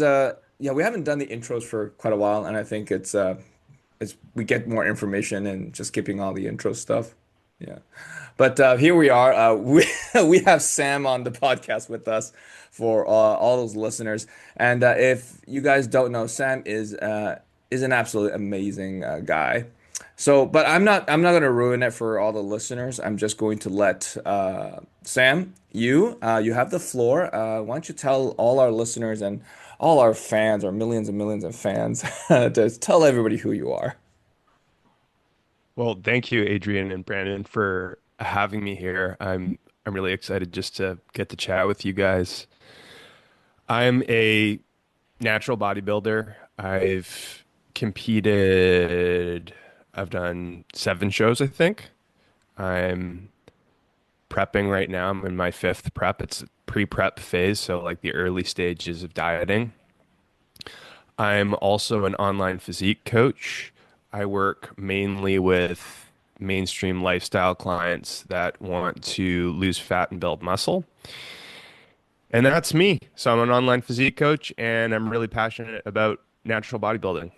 Yeah, we haven't done the intros for quite a while, and I think it's we get more information and just skipping all the intro stuff. Yeah, but here we are. We have Sam on the podcast with us for all those listeners. And if you guys don't know, Sam is an absolutely amazing guy. So, but I'm not going to ruin it for all the listeners. I'm just going to let Sam, you have the floor. Why don't you tell all our listeners and all our fans, our millions and millions of fans, to tell everybody who you are. Well, thank you, Adrian and Brandon, for having me here. I'm really excited just to get to chat with you guys. I'm a natural bodybuilder. Competed, I've done 7 shows, I think. I'm prepping right now. I'm in my fifth prep. It's a pre-prep phase, so like the early stages of dieting. I'm also an online physique coach. I work mainly with mainstream lifestyle clients that want to lose fat and build muscle. And that's me. So I'm an online physique coach and I'm really passionate about natural bodybuilding.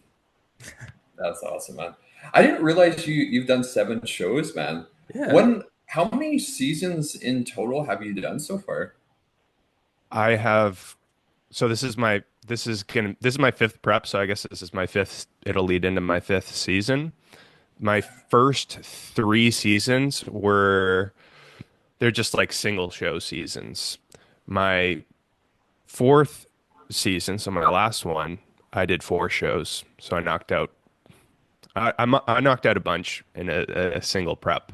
That's awesome, man. I didn't realize you've done 7 shows, man. Yeah. How many seasons in total have you done so far? I have so this is my fifth prep, so I guess this is my fifth, it'll lead into my fifth season. My first 3 seasons they're just like single show seasons. My fourth season, so my last one, I did 4 shows. So I knocked out a bunch in a single prep.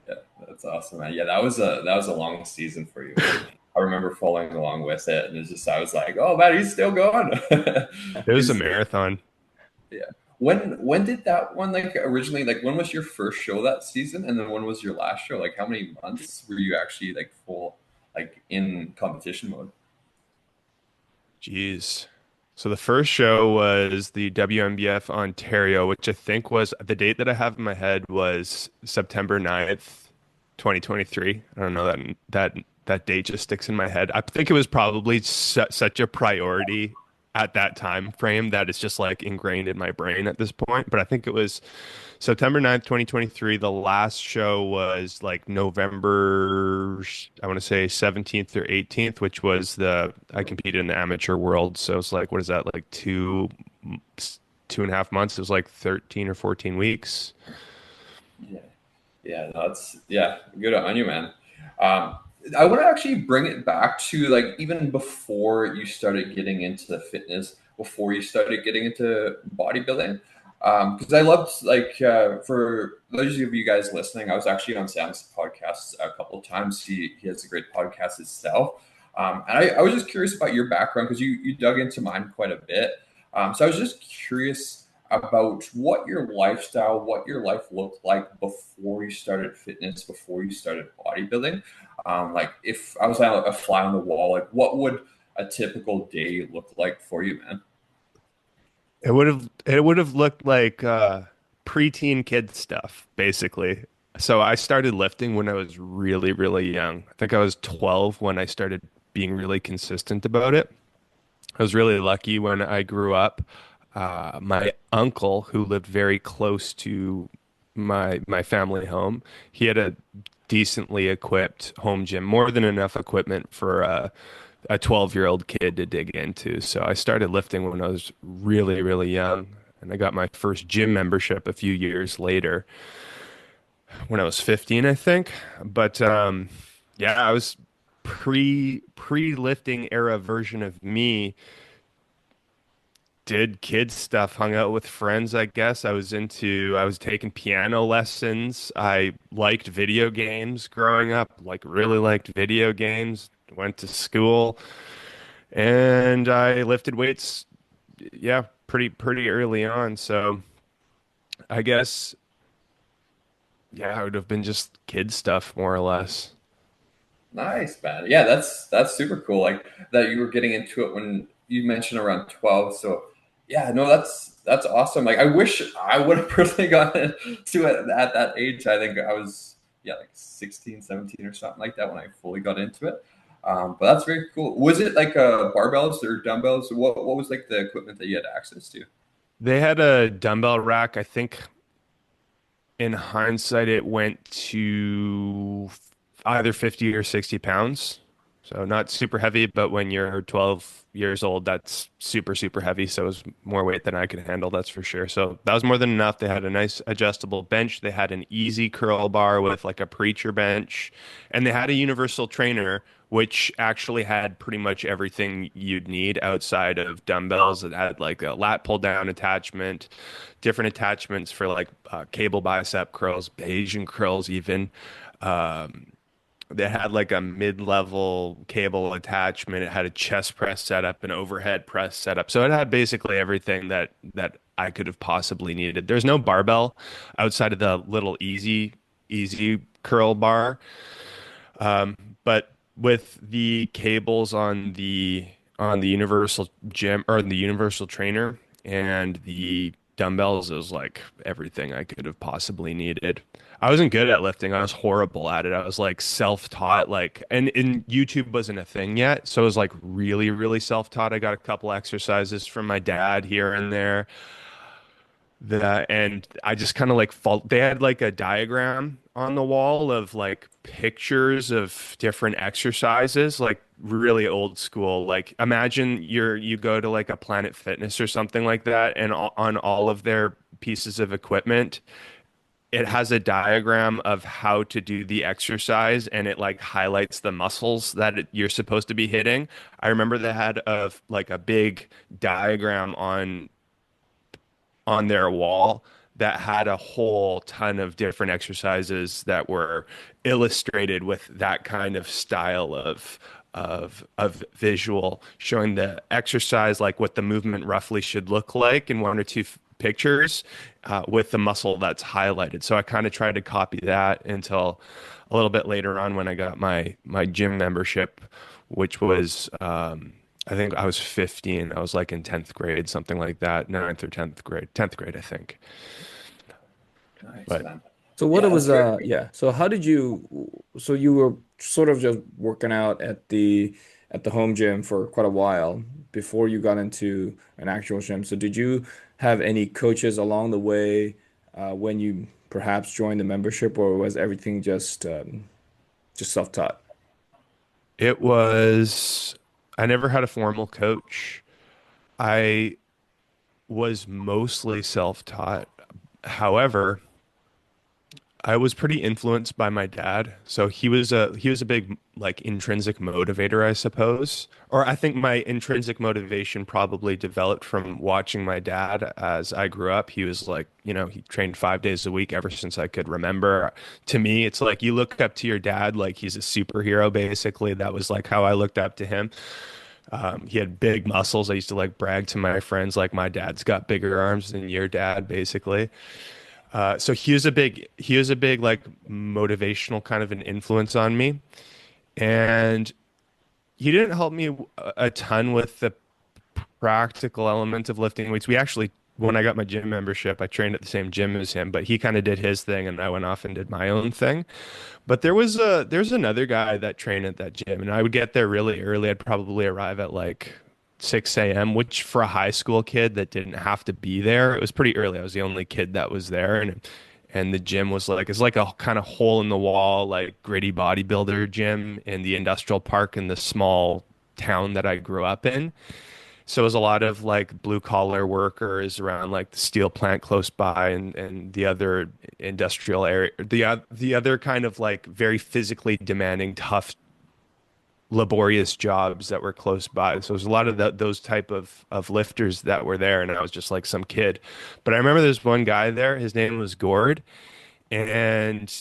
Yeah, that's awesome, man. Yeah, that was a long season for you. I remember following along with it, and it's just I was like, oh man, he's still going. It was a He's marathon. yeah. When did that one like originally like when was your first show that season, and then when was your last show? Like how many months were you actually like full like in competition mode? Jeez. So the first show was the WMBF Ontario, which I think was the date that I have in my head was September 9th, 2023. I don't know that date just sticks in my head. I think it was probably such a priority at that time frame that it's just like ingrained in my brain at this point. But I think it was September 9th, 2023. The last show was like November, I want to say 17th or 18th, which was I competed in the amateur world. So it's like, what is that, like 2.5 months? It was like 13 or 14 weeks. Yeah, yeah, that's yeah, good on you, man. Um, I want to actually bring it back to like even before you started getting into the fitness, before you started getting into bodybuilding, because I loved like for those of you guys listening, I was actually on Sam's podcast a couple of times. He has a great podcast itself, and I was just curious about your background because you dug into mine quite a bit. So I was just curious about what your lifestyle, what your life looked like before you started fitness, before you started bodybuilding. Like if I was a fly on the wall, like what would a typical day look like for you, man? It would have looked like preteen kid stuff, basically. So I started lifting when I was really, really young. I think I was 12 when I started being really consistent about it. I was really lucky when I grew up. My uncle, who lived very close to my family home, he had a decently equipped home gym, more than enough equipment for a 12-year-old kid to dig into. So I started lifting when I was really, really young, and I got my first gym membership a few years later when I was 15, I think. But yeah, I was pre-lifting era version of me, did kids stuff, hung out with friends, I guess. I was taking piano lessons. I liked video games growing up, like really liked video games. Went to school and I lifted weights, yeah, pretty early on. So I guess, yeah, it would have been just kid stuff more or less. Nice, man. Yeah, that's super cool. Like that you were getting into it when you mentioned around 12. So yeah, no, that's awesome. Like I wish I would have personally gotten into it at that age. I think I was yeah, like 16, 17 or something like that when I fully got into it. But that's very cool. Was it like barbells or dumbbells? What was like the equipment that you had access to? They had a dumbbell rack. I think in hindsight, it went to either 50 or 60 pounds. So not super heavy, but when you're 12 years old, that's super, super heavy. So it was more weight than I could handle, that's for sure. So that was more than enough. They had a nice adjustable bench. They had an easy curl bar with like a preacher bench, and they had a universal trainer, which actually had pretty much everything you'd need outside of dumbbells. It had like a lat pull down attachment, different attachments for like cable bicep curls, Bayesian curls, even. Um, they had like a mid-level cable attachment. It had a chest press setup, an overhead press setup. So it had basically everything that I could have possibly needed. There's no barbell outside of the little easy curl bar. But with the cables on the universal gym or the universal trainer and the dumbbells, it was like everything I could have possibly needed. I wasn't good at lifting. I was horrible at it. I was like self-taught, like, and YouTube wasn't a thing yet. So I was like really, really self-taught. I got a couple exercises from my dad here and there. And I just kind of like fault. They had like a diagram on the wall of like pictures of different exercises, like really old school. Like imagine you go to like a Planet Fitness or something like that, and on all of their pieces of equipment, it has a diagram of how to do the exercise, and it like highlights the muscles that you're supposed to be hitting. I remember they had like a big diagram on their wall that had a whole ton of different exercises that were illustrated with that kind of style of visual, showing the exercise, like what the movement roughly should look like in one or two pictures, with the muscle that's highlighted. So I kind of tried to copy that until a little bit later on when I got my gym membership, which was I think I was 15. I was like in 10th grade, something like that, ninth or 10th grade, 10th grade, I think. Nice, But man. So what Yeah, it that's was, very cool. yeah. So how did so you were sort of just working out at the home gym for quite a while before you got into an actual gym. So did you have any coaches along the way when you perhaps joined the membership, or was everything just self-taught? it was, I never had a formal coach. I was mostly self-taught. However, I was pretty influenced by my dad. So he was a big like intrinsic motivator, I suppose. Or I think my intrinsic motivation probably developed from watching my dad as I grew up. He was like, he trained 5 days a week ever since I could remember. To me, it's like you look up to your dad like he's a superhero, basically. That was like how I looked up to him. He had big muscles. I used to like brag to my friends like my dad's got bigger arms than your dad, basically. So he was a big like motivational kind of an influence on me, and he didn't help me a ton with the practical element of lifting weights. We actually, when I got my gym membership, I trained at the same gym as him, but he kind of did his thing, and I went off and did my own thing. But there's another guy that trained at that gym, and I would get there really early. I'd probably arrive at like 6 a.m., which for a high school kid that didn't have to be there, it was pretty early. I was the only kid that was there, and the gym was like it's like a kind of hole in the wall, like gritty bodybuilder gym in the industrial park in the small town that I grew up in. So it was a lot of like blue collar workers around like the steel plant close by and the other industrial area, the other kind of like very physically demanding, tough, laborious jobs that were close by. So it was a lot of those type of lifters that were there, and I was just like some kid. But I remember there's one guy there. His name was Gord, and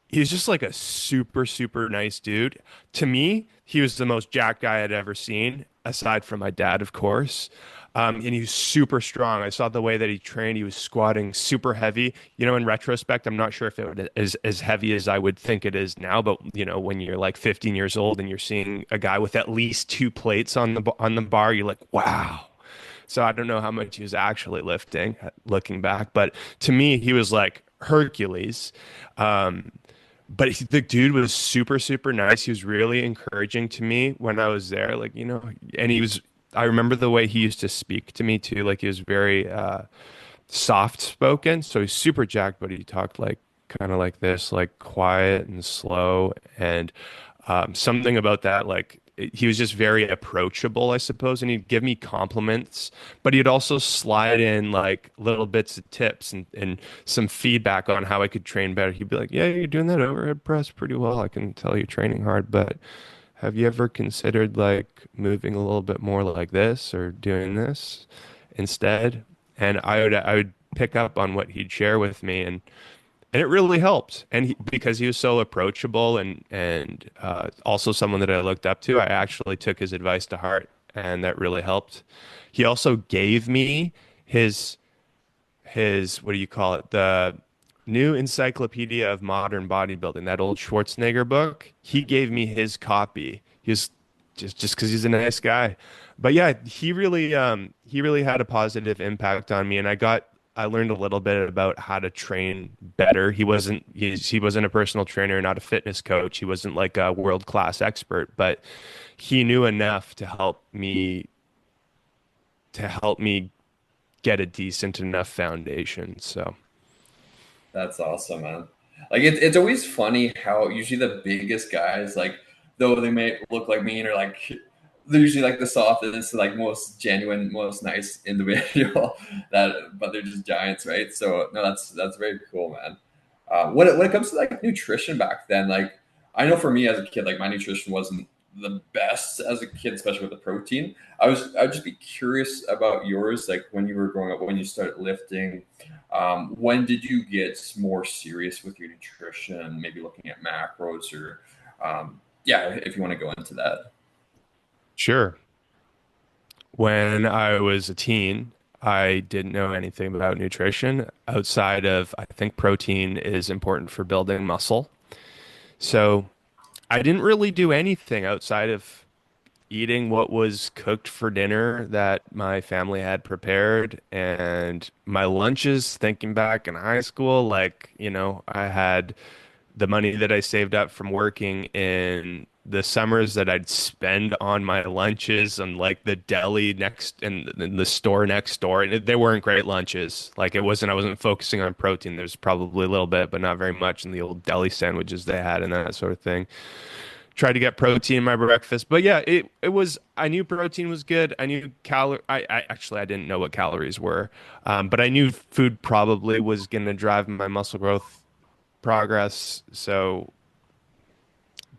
he was just like a super, super nice dude. To me, he was the most jacked guy I'd ever seen, aside from my dad, of course. And he was super strong. I saw the way that he trained. He was squatting super heavy. In retrospect, I'm not sure if is as heavy as I would think it is now. But when you're like 15 years old and you're seeing a guy with at least two plates on the bar, you're like, wow. So I don't know how much he was actually lifting, looking back. But to me, he was like Hercules. Um, But the dude was super, super nice. He was really encouraging to me when I was there. Like, and I remember the way he used to speak to me too. Like he was very soft spoken. So he's super jacked, but he talked like kind of like this, like quiet and slow. And something about that, like he was just very approachable, I suppose. And he'd give me compliments, but he'd also slide in like little bits of tips and some feedback on how I could train better. He'd be like, "Yeah, you're doing that overhead press pretty well. I can tell you're training hard, but have you ever considered like moving a little bit more like this or doing this instead?" And I would pick up on what he'd share with me, and it really helped. And because he was so approachable and also someone that I looked up to, I actually took his advice to heart, and that really helped. He also gave me his what do you call it? The New Encyclopedia of Modern Bodybuilding, that old Schwarzenegger book. He gave me his copy. He was just because he's a nice guy. But yeah, he really had a positive impact on me, and I learned a little bit about how to train better. He wasn't a personal trainer, not a fitness coach. He wasn't like a world class expert, but he knew enough to help me get a decent enough foundation. So That's awesome, man. Like it's always funny how usually the biggest guys, like though they may look like mean or like they're usually like the softest, like most genuine, most nice individual that, but they're just giants, right? So no, that's very cool, man. When it comes to like nutrition back then, like I know for me as a kid, like my nutrition wasn't the best as a kid, especially with the protein. I'd just be curious about yours, like when you were growing up, when you started lifting, when did you get more serious with your nutrition? Maybe looking at macros or, yeah, if you want to go into that. sure. When I was a teen, I didn't know anything about nutrition outside of I think protein is important for building muscle. So I didn't really do anything outside of eating what was cooked for dinner that my family had prepared. And my lunches, thinking back in high school, like, I had the money that I saved up from working in the summers that I'd spend on my lunches and like the deli next and the store next door. And they weren't great lunches. Like I wasn't focusing on protein. There's probably a little bit, but not very much in the old deli sandwiches they had and that sort of thing. Tried to get protein in my breakfast. But yeah, I knew protein was good. I knew I actually, I didn't know what calories were. But I knew food probably was going to drive my muscle growth progress. So,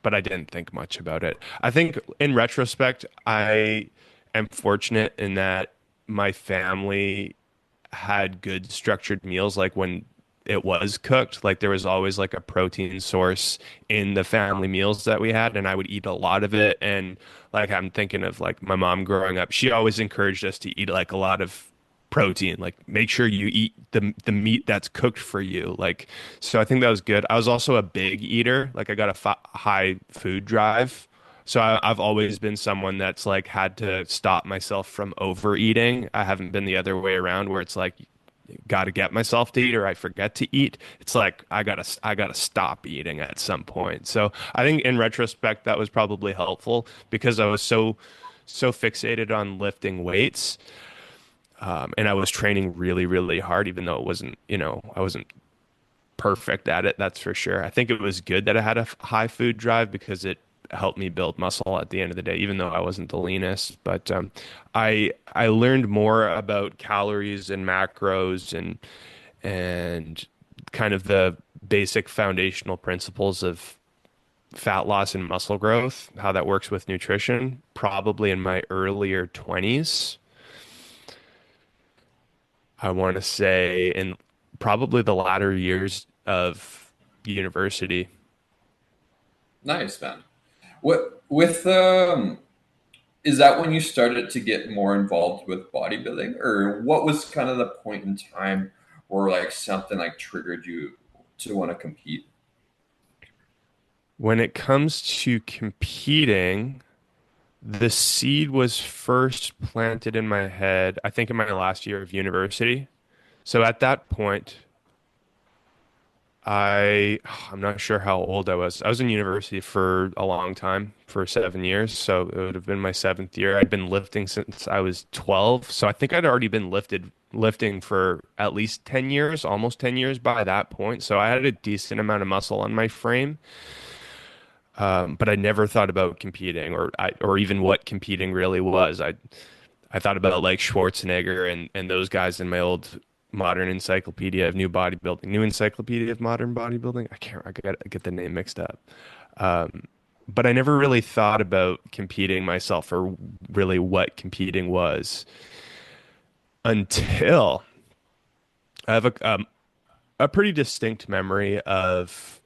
but I didn't think much about it. I think in retrospect, I am fortunate in that my family had good structured meals. Like when it was cooked, like there was always like a protein source in the family meals that we had, and I would eat a lot of it. And like I'm thinking of like my mom growing up, she always encouraged us to eat like a lot of protein. Like make sure you eat the meat that's cooked for you. Like so, I think that was good. I was also a big eater. Like I got a high food drive. So I've always been someone that's like had to stop myself from overeating. I haven't been the other way around where it's like got to get myself to eat or I forget to eat. It's like I gotta stop eating at some point. So I think in retrospect that was probably helpful because I was so fixated on lifting weights. And I was training really, really hard, even though it wasn't, I wasn't perfect at it, that's for sure. I think it was good that I had a high food drive because it helped me build muscle at the end of the day, even though I wasn't the leanest. But I learned more about calories and macros and kind of the basic foundational principles of fat loss and muscle growth, how that works with nutrition, probably in my earlier 20s. I want to say in probably the latter years of university. Nice, man. What with is that when you started to get more involved with bodybuilding, or what was kind of the point in time where like something like triggered you to want to compete? When it comes to competing, the seed was first planted in my head, I think in my last year of university. So at that point, I'm not sure how old I was. I was in university for a long time, for 7 years, so it would have been my seventh year. I'd been lifting since I was 12, so I think I'd already been lifting for at least 10 years, almost 10 years by that point. So I had a decent amount of muscle on my frame, but I never thought about competing or even what competing really was. I thought about like Schwarzenegger and those guys in my old modern encyclopedia of new bodybuilding, new encyclopedia of modern bodybuilding. I get the name mixed up. But I never really thought about competing myself or really what competing was until I have a pretty distinct memory of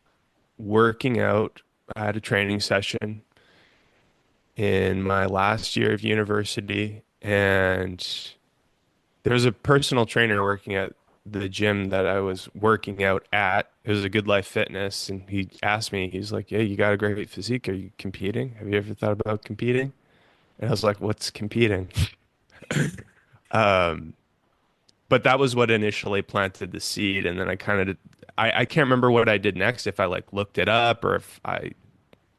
working out. I had a training session in my last year of university, and there was a personal trainer working at the gym that I was working out at. It was a Good Life Fitness, and he asked me, he's like, "Yeah, you got a great physique. Are you competing? Have you ever thought about competing?" And I was like, "What's competing?" Um, but that was what initially planted the seed, and then I can't remember what I did next, if I like looked it up or if I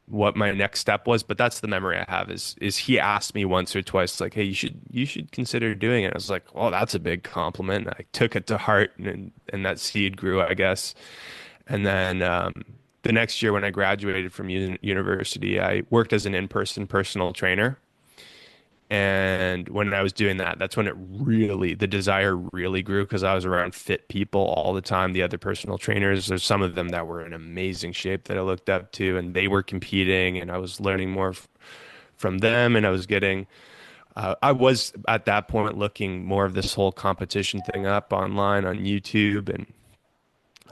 what my next step was, but that's the memory I have is he asked me once or twice like, "Hey, you should consider doing it." I was like, "Oh, that's a big compliment." I took it to heart, and that seed grew, I guess. And then the next year when I graduated from university, I worked as an in-person personal trainer. And when I was doing that, that's when the desire really grew because I was around fit people all the time. The other personal trainers, there's some of them that were in amazing shape that I looked up to, and they were competing, and I was learning more from them. And I was at that point looking more of this whole competition thing up online on YouTube, and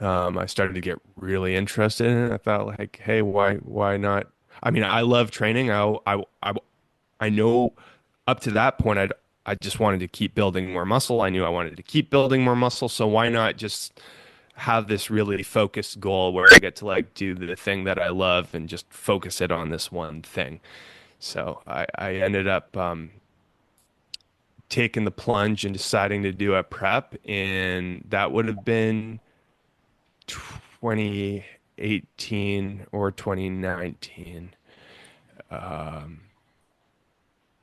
I started to get really interested in it. I thought like, hey, why not? I mean, I love training. I know up to that point, I just wanted to keep building more muscle. I knew I wanted to keep building more muscle. So why not just have this really focused goal where I get to like do the thing that I love and just focus it on this one thing. So I ended up taking the plunge and deciding to do a prep, and that would have been 2018 or 2019.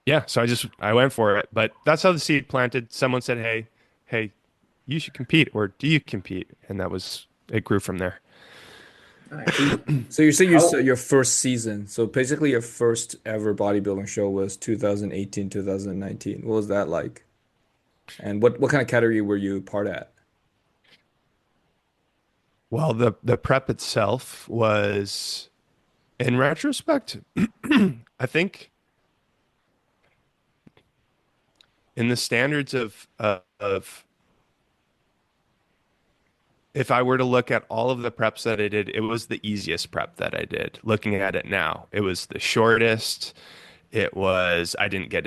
Yeah, so I went for it, but that's how the seed planted. Someone said, "Hey, you should compete, or do you compete?" And it grew from there. So Nice. you say How your first season. So basically your first ever bodybuilding show was 2018, 2019. What was that like? And what kind of category were you part at? Well, the prep itself was, in retrospect, I think in the standards of if I were to look at all of the preps that I did, it was the easiest prep that I did. Looking at it now, it was the shortest. I didn't get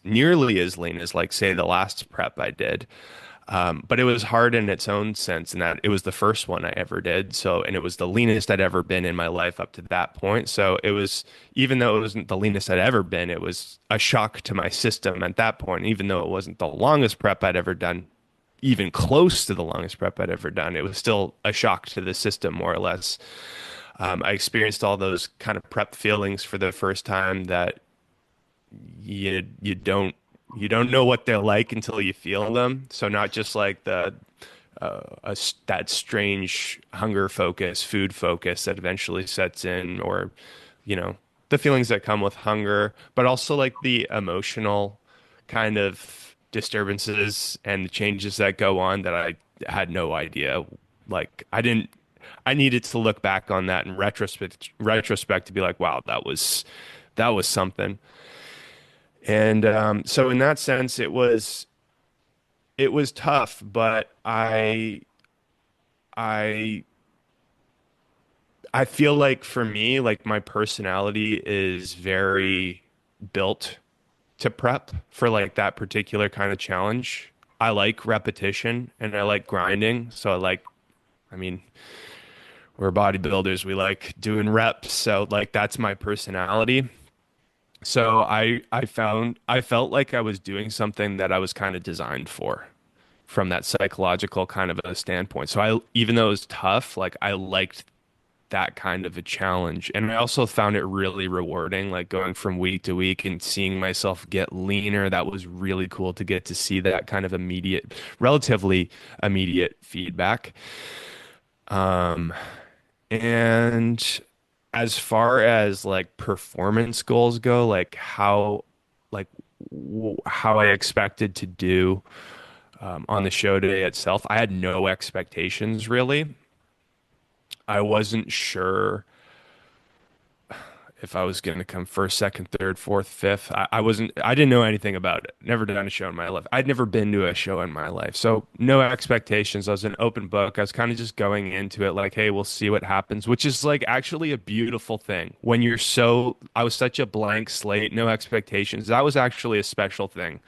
nearly as lean as like say the last prep I did. But it was hard in its own sense in that it was the first one I ever did. So, and it was the leanest I'd ever been in my life up to that point. So it was, even though it wasn't the leanest I'd ever been, it was a shock to my system at that point. Even though it wasn't the longest prep I'd ever done, even close to the longest prep I'd ever done, it was still a shock to the system, more or less. I experienced all those kind of prep feelings for the first time that you don't know what they're like until you feel them. So not just like that strange hunger focus, food focus that eventually sets in, or you know the feelings that come with hunger, but also like the emotional kind of disturbances and the changes that go on that I had no idea. Like I didn't. I needed to look back on that in retrospect to be like, wow, that was something. And so in that sense, it was tough, but I I feel like for me, like my personality is very built to prep for like that particular kind of challenge. I like repetition and I like grinding. So I mean, we're bodybuilders, we like doing reps. So like that's my personality. So I felt like I was doing something that I was kind of designed for. from that psychological kind of a standpoint. So even though it was tough, like I liked that kind of a challenge. And I also found it really rewarding, like going from week to week and seeing myself get leaner. That was really cool to get to see that kind of immediate, relatively immediate feedback. Um, and as far as like performance goals go, like like how I expected to do on the show day itself, I had no expectations really. I wasn't sure if I was going to come first, second, third, fourth, fifth. I didn't know anything about it. Never done a show in my life. I'd never been to a show in my life. So no expectations. I was an open book. I was kind of just going into it like, hey, we'll see what happens, which is like actually a beautiful thing. When I was such a blank slate, no expectations. That was actually a special thing.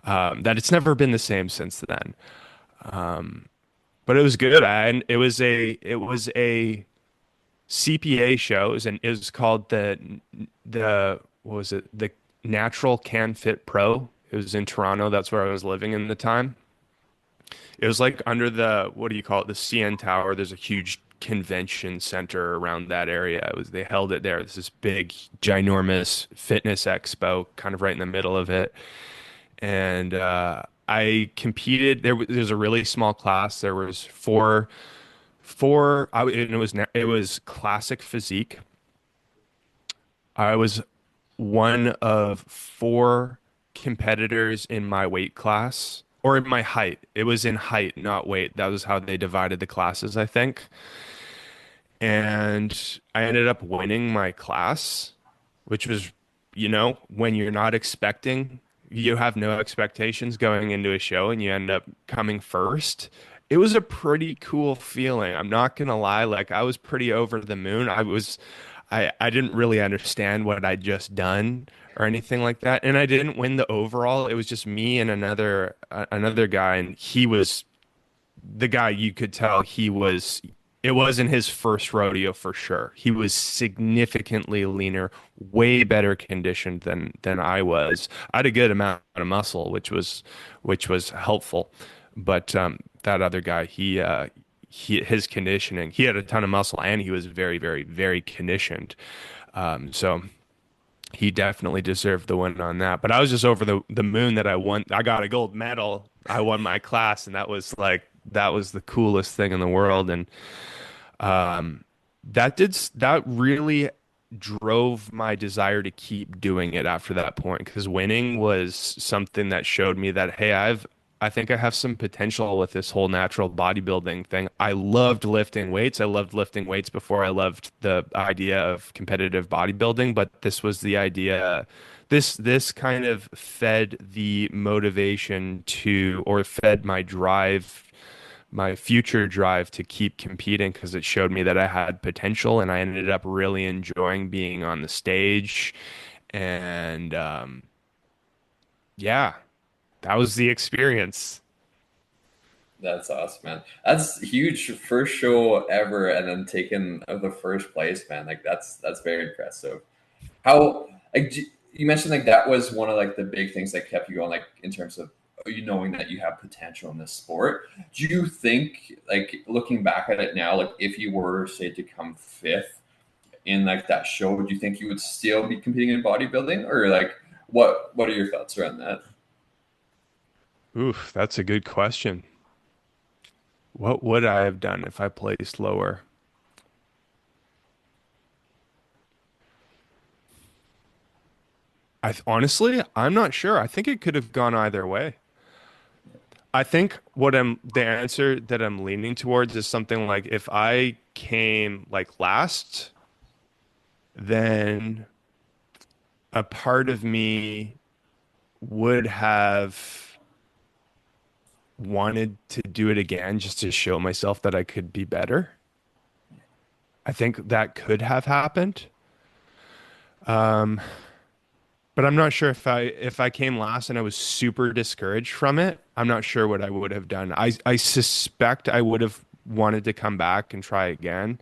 That it's never been the same since then. But it was good. And it was a CPA shows, and it was called the what was it? The Natural Can Fit Pro. It was in Toronto. That's where I was living in the time. It was like under the, what do you call it? The CN Tower. There's a huge convention center around that area. They held it there. It's this big, ginormous fitness expo, kind of right in the middle of it. And I competed. There's a really small class. There was and it was classic physique. I was one of four competitors in my weight class, or in my height. It was in height, not weight. That was how they divided the classes, I think. And I ended up winning my class, which was, when you're not expecting, you have no expectations going into a show and you end up coming first. It was a pretty cool feeling. I'm not gonna lie, like I was pretty over the moon. I didn't really understand what I'd just done or anything like that. And I didn't win the overall. It was just me and another guy, and he was the guy. You could tell it wasn't his first rodeo for sure. He was significantly leaner, way better conditioned than I was. I had a good amount of muscle, which was helpful. But that other guy, his conditioning, he had a ton of muscle and he was very, very, very conditioned. So he definitely deserved the win on that. But I was just over the moon that I won. I got a gold medal. I won my class, and that was the coolest thing in the world. And that really drove my desire to keep doing it after that point, because winning was something that showed me that, hey, I think I have some potential with this whole natural bodybuilding thing. I loved lifting weights. I loved lifting weights before I loved the idea of competitive bodybuilding, but this was the idea. This kind of fed the motivation or fed my drive, my future drive to keep competing, because it showed me that I had potential, and I ended up really enjoying being on the stage. And yeah, that was the experience. That's awesome, man. That's huge, first show ever, and then taking the first place, man. Like that's very impressive. How you mentioned like that was one of like the big things that kept you going, like in terms of you knowing that you have potential in this sport. Do you think, like looking back at it now, like if you were say to come fifth in like that show, do you think you would still be competing in bodybuilding, or like what are your thoughts around that? Oof, that's a good question. What would I have done if I placed lower? Honestly, I'm not sure. I think it could have gone either way. I think the answer that I'm leaning towards is something like, if I came like last, then a part of me would have wanted to do it again just to show myself that I could be better. I think that could have happened. But I'm not sure if I came last and I was super discouraged from it. I'm not sure what I would have done. I suspect I would have wanted to come back and try again.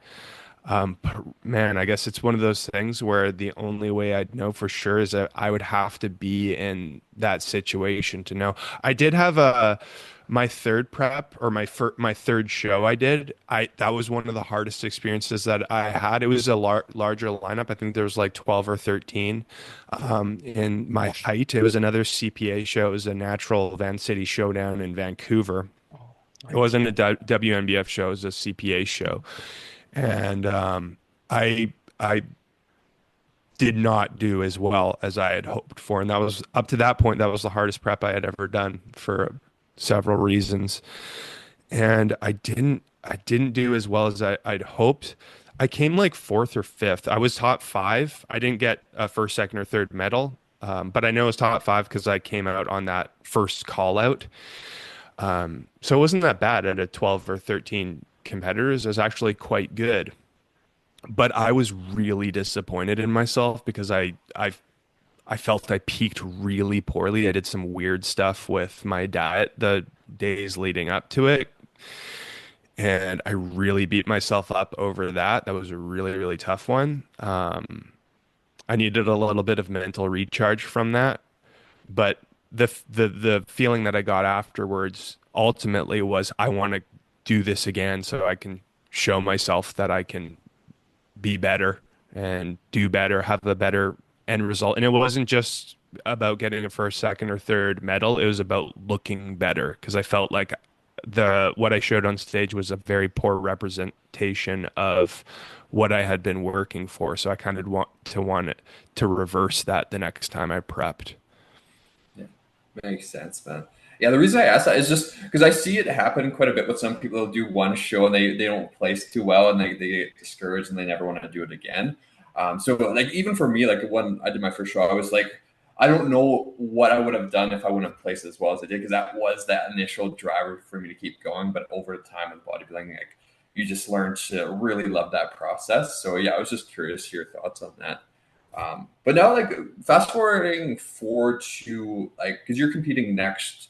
But man, I guess it's one of those things where the only way I'd know for sure is that I would have to be in that situation to know. I did have My third prep or my third show I did, I that was one of the hardest experiences that I had. It was a larger lineup. I think there was like 12 or 13. In my height, it was another CPA show. It was a natural Van City Showdown in Vancouver. It wasn't a WNBF show, it was a CPA show. And I did not do as well as I had hoped for. And that was up to that point, that was the hardest prep I had ever done for several reasons. And I didn't do as well as I'd hoped. I came like fourth or fifth. I was top five. I didn't get a first, second, or third medal. But I know it was top five because I came out on that first call out. So it wasn't that bad at a 12 or 13 competitors. It was actually quite good. But I was really disappointed in myself because I felt I peaked really poorly. I did some weird stuff with my diet the days leading up to it, and I really beat myself up over that. That was a really, really tough one. I needed a little bit of mental recharge from that, but the feeling that I got afterwards ultimately was I want to do this again so I can show myself that I can be better and do better, have a better end result. And it wasn't just about getting a first, second, or third medal. It was about looking better because I felt like the what I showed on stage was a very poor representation of what I had been working for. So I kind of want it to reverse that the next time I prepped. Yeah, makes sense, man. Yeah, the reason I asked that is just because I see it happen quite a bit with some people. They'll do one show and they don't place too well and they get discouraged and they never want to do it again. So like even for me, like when I did my first show, I was like, I don't know what I would have done if I wouldn't have placed as well as I did because that was that initial driver for me to keep going. But over time with bodybuilding, like you just learn to really love that process. So yeah, I was just curious to your thoughts on that. But now, like fast forwarding forward to like, because you're competing next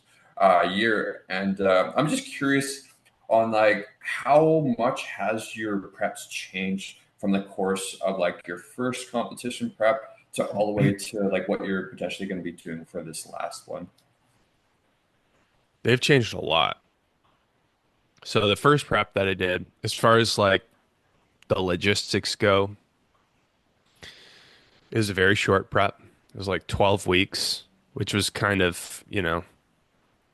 year, and I'm just curious on like how much has your preps changed from the course of like your first competition prep to all the way to like what you're potentially going to be doing for this last one. They've changed a lot. So the first prep that I did, as far as like the logistics go, it was a very short prep. It was like 12 weeks, which was kind of,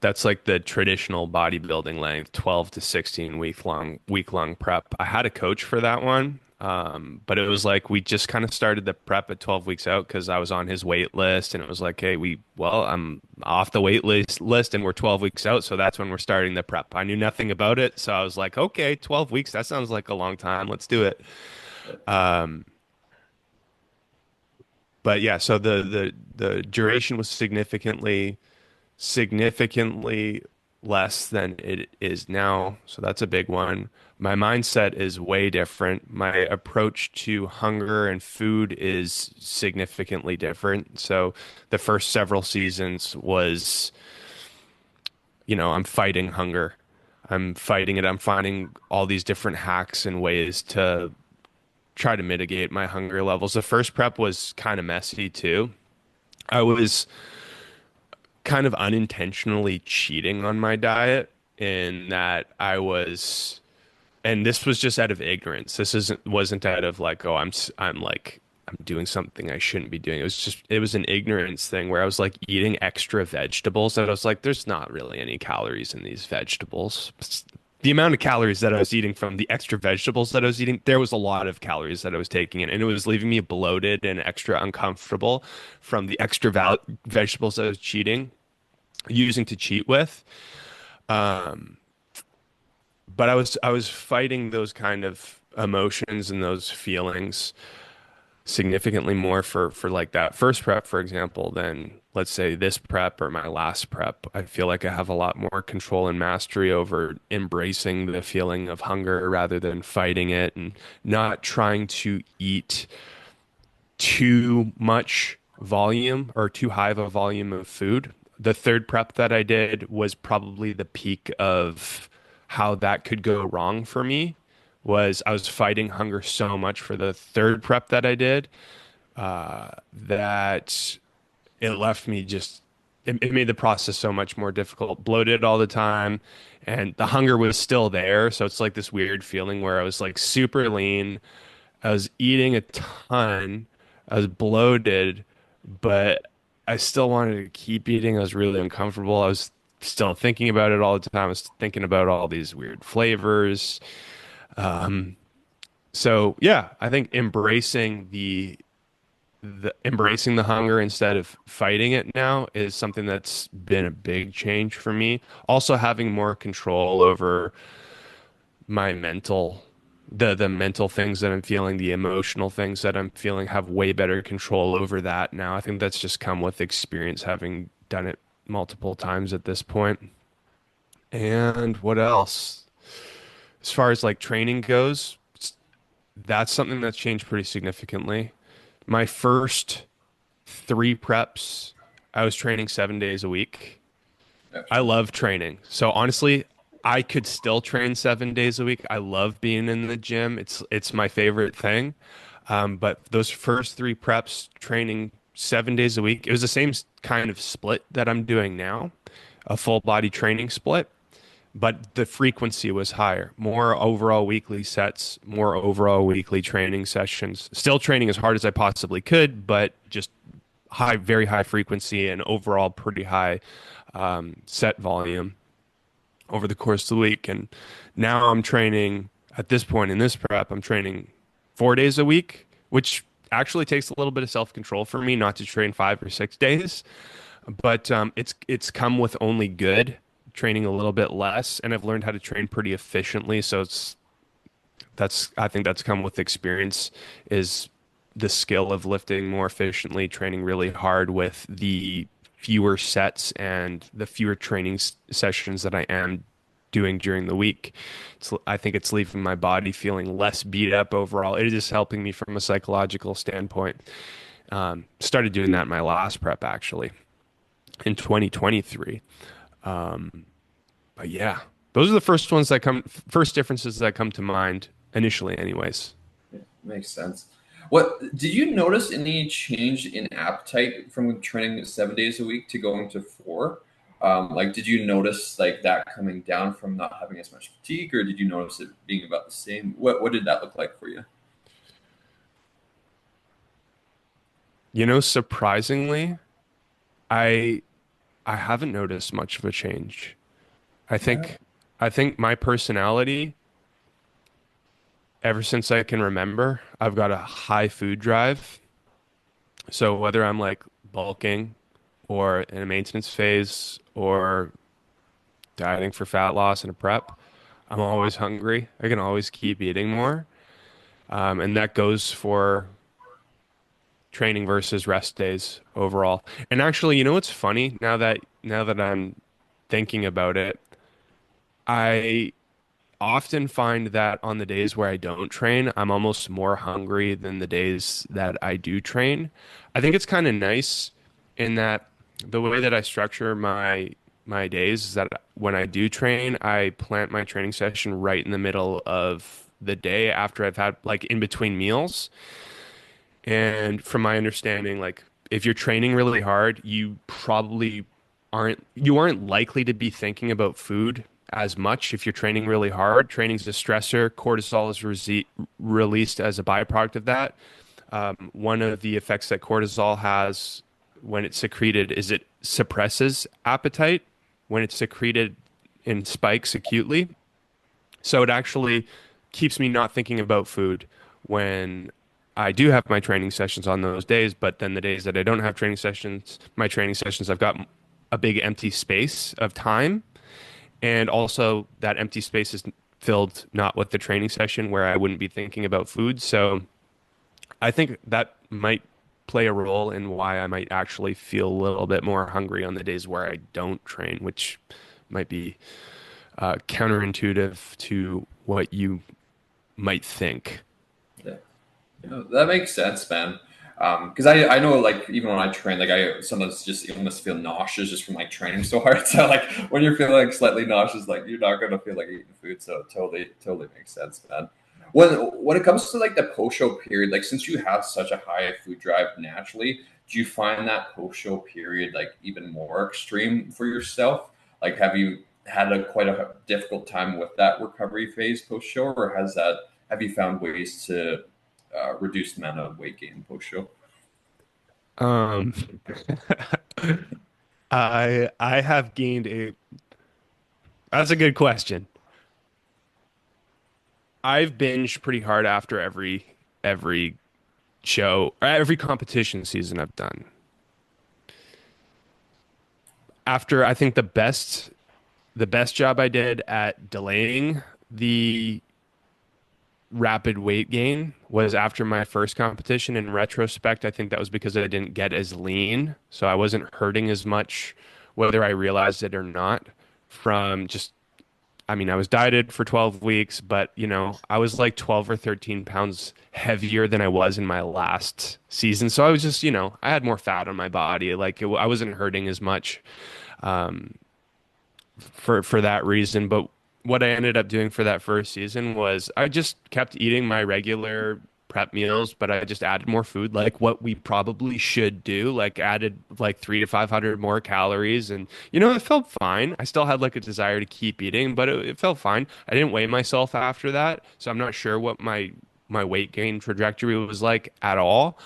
that's like the traditional bodybuilding length, 12 to 16 week long prep. I had a coach for that one. But it was like we just kind of started the prep at 12 weeks out because I was on his wait list and it was like, hey, I'm off the wait list and we're 12 weeks out. So that's when we're starting the prep. I knew nothing about it. So I was like, okay, 12 weeks. That sounds like a long time. Let's do it. Um, but yeah, so the duration was significantly less than it is now. So that's a big one. My mindset is way different. My approach to hunger and food is significantly different. So the first several seasons was, I'm fighting hunger. I'm fighting it. I'm finding all these different hacks and ways to try to mitigate my hunger levels. The first prep was kind of messy too. I was kind of unintentionally cheating on my diet in that and this was just out of ignorance. This wasn't out of like, oh, I'm doing something I shouldn't be doing. It was an ignorance thing where I was like eating extra vegetables that I was like, there's not really any calories in these vegetables. The amount of calories that I was eating from the extra vegetables that I was eating, there was a lot of calories that I was taking in, and it was leaving me bloated and extra uncomfortable from the extra vegetables I was using to cheat with. Um, but I was fighting those kind of emotions and those feelings significantly more for like that first prep, for example, than let's say this prep or my last prep. I feel like I have a lot more control and mastery over embracing the feeling of hunger rather than fighting it and not trying to eat too much volume or too high of a volume of food. The third prep that I did was probably the peak of how that could go wrong for me. Was I was fighting hunger so much for the third prep that I did that it left me just it made the process so much more difficult. Bloated all the time, and the hunger was still there. So it's like this weird feeling where I was like super lean. I was eating a ton. I was bloated, but I still wanted to keep eating. I was really uncomfortable. I was still thinking about it all the time. I was thinking about all these weird flavors. So yeah, I think embracing the hunger instead of fighting it now is something that's been a big change for me. Also having more control over my the mental things that I'm feeling, the emotional things that I'm feeling, have way better control over that now. I think that's just come with experience, having done it multiple times at this point. And what else? As far as like training goes, that's something that's changed pretty significantly. My first three preps, I was training 7 days a week. I love training. So honestly, I could still train 7 days a week. I love being in the gym. It's my favorite thing. But those first three preps, training 7 days a week, it was the same kind of split that I'm doing now, a full body training split, but the frequency was higher. More overall weekly sets, more overall weekly training sessions. Still training as hard as I possibly could, but just high, very high frequency and overall pretty high set volume over the course of the week. And now I'm training at this point in this prep, I'm training 4 days a week, which actually takes a little bit of self-control for me not to train 5 or 6 days. But it's come with only good, training a little bit less, and I've learned how to train pretty efficiently. So I think that's come with experience, is the skill of lifting more efficiently, training really hard with the fewer sets and the fewer training sessions that I am doing during the week. I think it's leaving my body feeling less beat up overall. It is just helping me from a psychological standpoint. Started doing that in my last prep actually in 2023. But yeah, those are the first differences that come to mind initially, anyways. Makes sense. What did you notice any change in appetite from training 7 days a week to going to four? Like, did you notice like that coming down from not having as much fatigue, or did you notice it being about the same? What did that look like for you? Surprisingly, I I haven't noticed much of a change. I Yeah. think I think my personality, ever since I can remember, I've got a high food drive. So whether I'm like bulking or in a maintenance phase or dieting for fat loss in a prep, I'm always hungry. I can always keep eating more. And that goes for training versus rest days overall. And actually, what's funny now that I'm thinking about it, I often find that on the days where I don't train, I'm almost more hungry than the days that I do train. I think it's kind of nice in that the way that I structure my days is that when I do train, I plant my training session right in the middle of the day after I've had like in between meals. And from my understanding, like if you're training really hard, you aren't likely to be thinking about food as much if you're training really hard. Training's a stressor. Cortisol is released as a byproduct of that. One of the effects that cortisol has when it's secreted is it suppresses appetite when it's secreted in spikes acutely. So it actually keeps me not thinking about food when I do have my training sessions on those days, but then the days that I don't have my training sessions, I've got a big empty space of time. And also that empty space is filled not with the training session where I wouldn't be thinking about food. So I think that might play a role in why I might actually feel a little bit more hungry on the days where I don't train, which might be counterintuitive to what you might think. Yeah. That makes sense, man. Because I know like even when I train, like I sometimes just almost feel nauseous just from like training so hard. So like when you're feeling like slightly nauseous, like you're not gonna feel like eating food. So totally makes sense, man. When it comes to like the post show period, like since you have such a high food drive naturally, do you find that post-show period like even more extreme for yourself? Like, have you had a quite a difficult time with that recovery phase post-show, or have you found ways to reduce the amount of weight gain post-show? Um, I have gained a. That's a good question. I've binged pretty hard after every show or every competition season I've done. After I think the best job I did at delaying the rapid weight gain was after my first competition. In retrospect, I think that was because I didn't get as lean, so I wasn't hurting as much, whether I realized it or not, from just I mean, I was dieted for 12 weeks, but I was like 12 or 13 pounds heavier than I was in my last season. So I was just, I had more fat on my body. Like I wasn't hurting as much for that reason. But what I ended up doing for that first season was I just kept eating my regular prep meals, but I just added more food, like what we probably should do, like added like 300 to 500 more calories. And, it felt fine. I still had like a desire to keep eating, but it felt fine. I didn't weigh myself after that. So I'm not sure what my weight gain trajectory was like at all.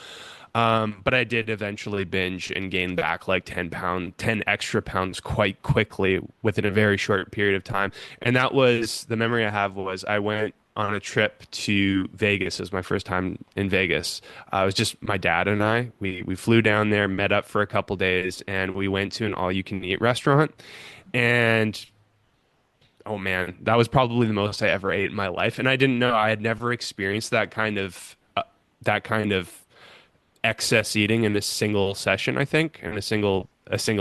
But I did eventually binge and gain back like 10 extra pounds quite quickly within a very short period of time. And that was the memory I have was I went on a trip to Vegas. It was my first time in Vegas. It was just my dad and I. We flew down there, met up for a couple days, and we went to an all-you-can-eat restaurant. And oh man, that was probably the most I ever ate in my life. And I didn't know I had never experienced that kind of excess eating in a single session, I think, in a single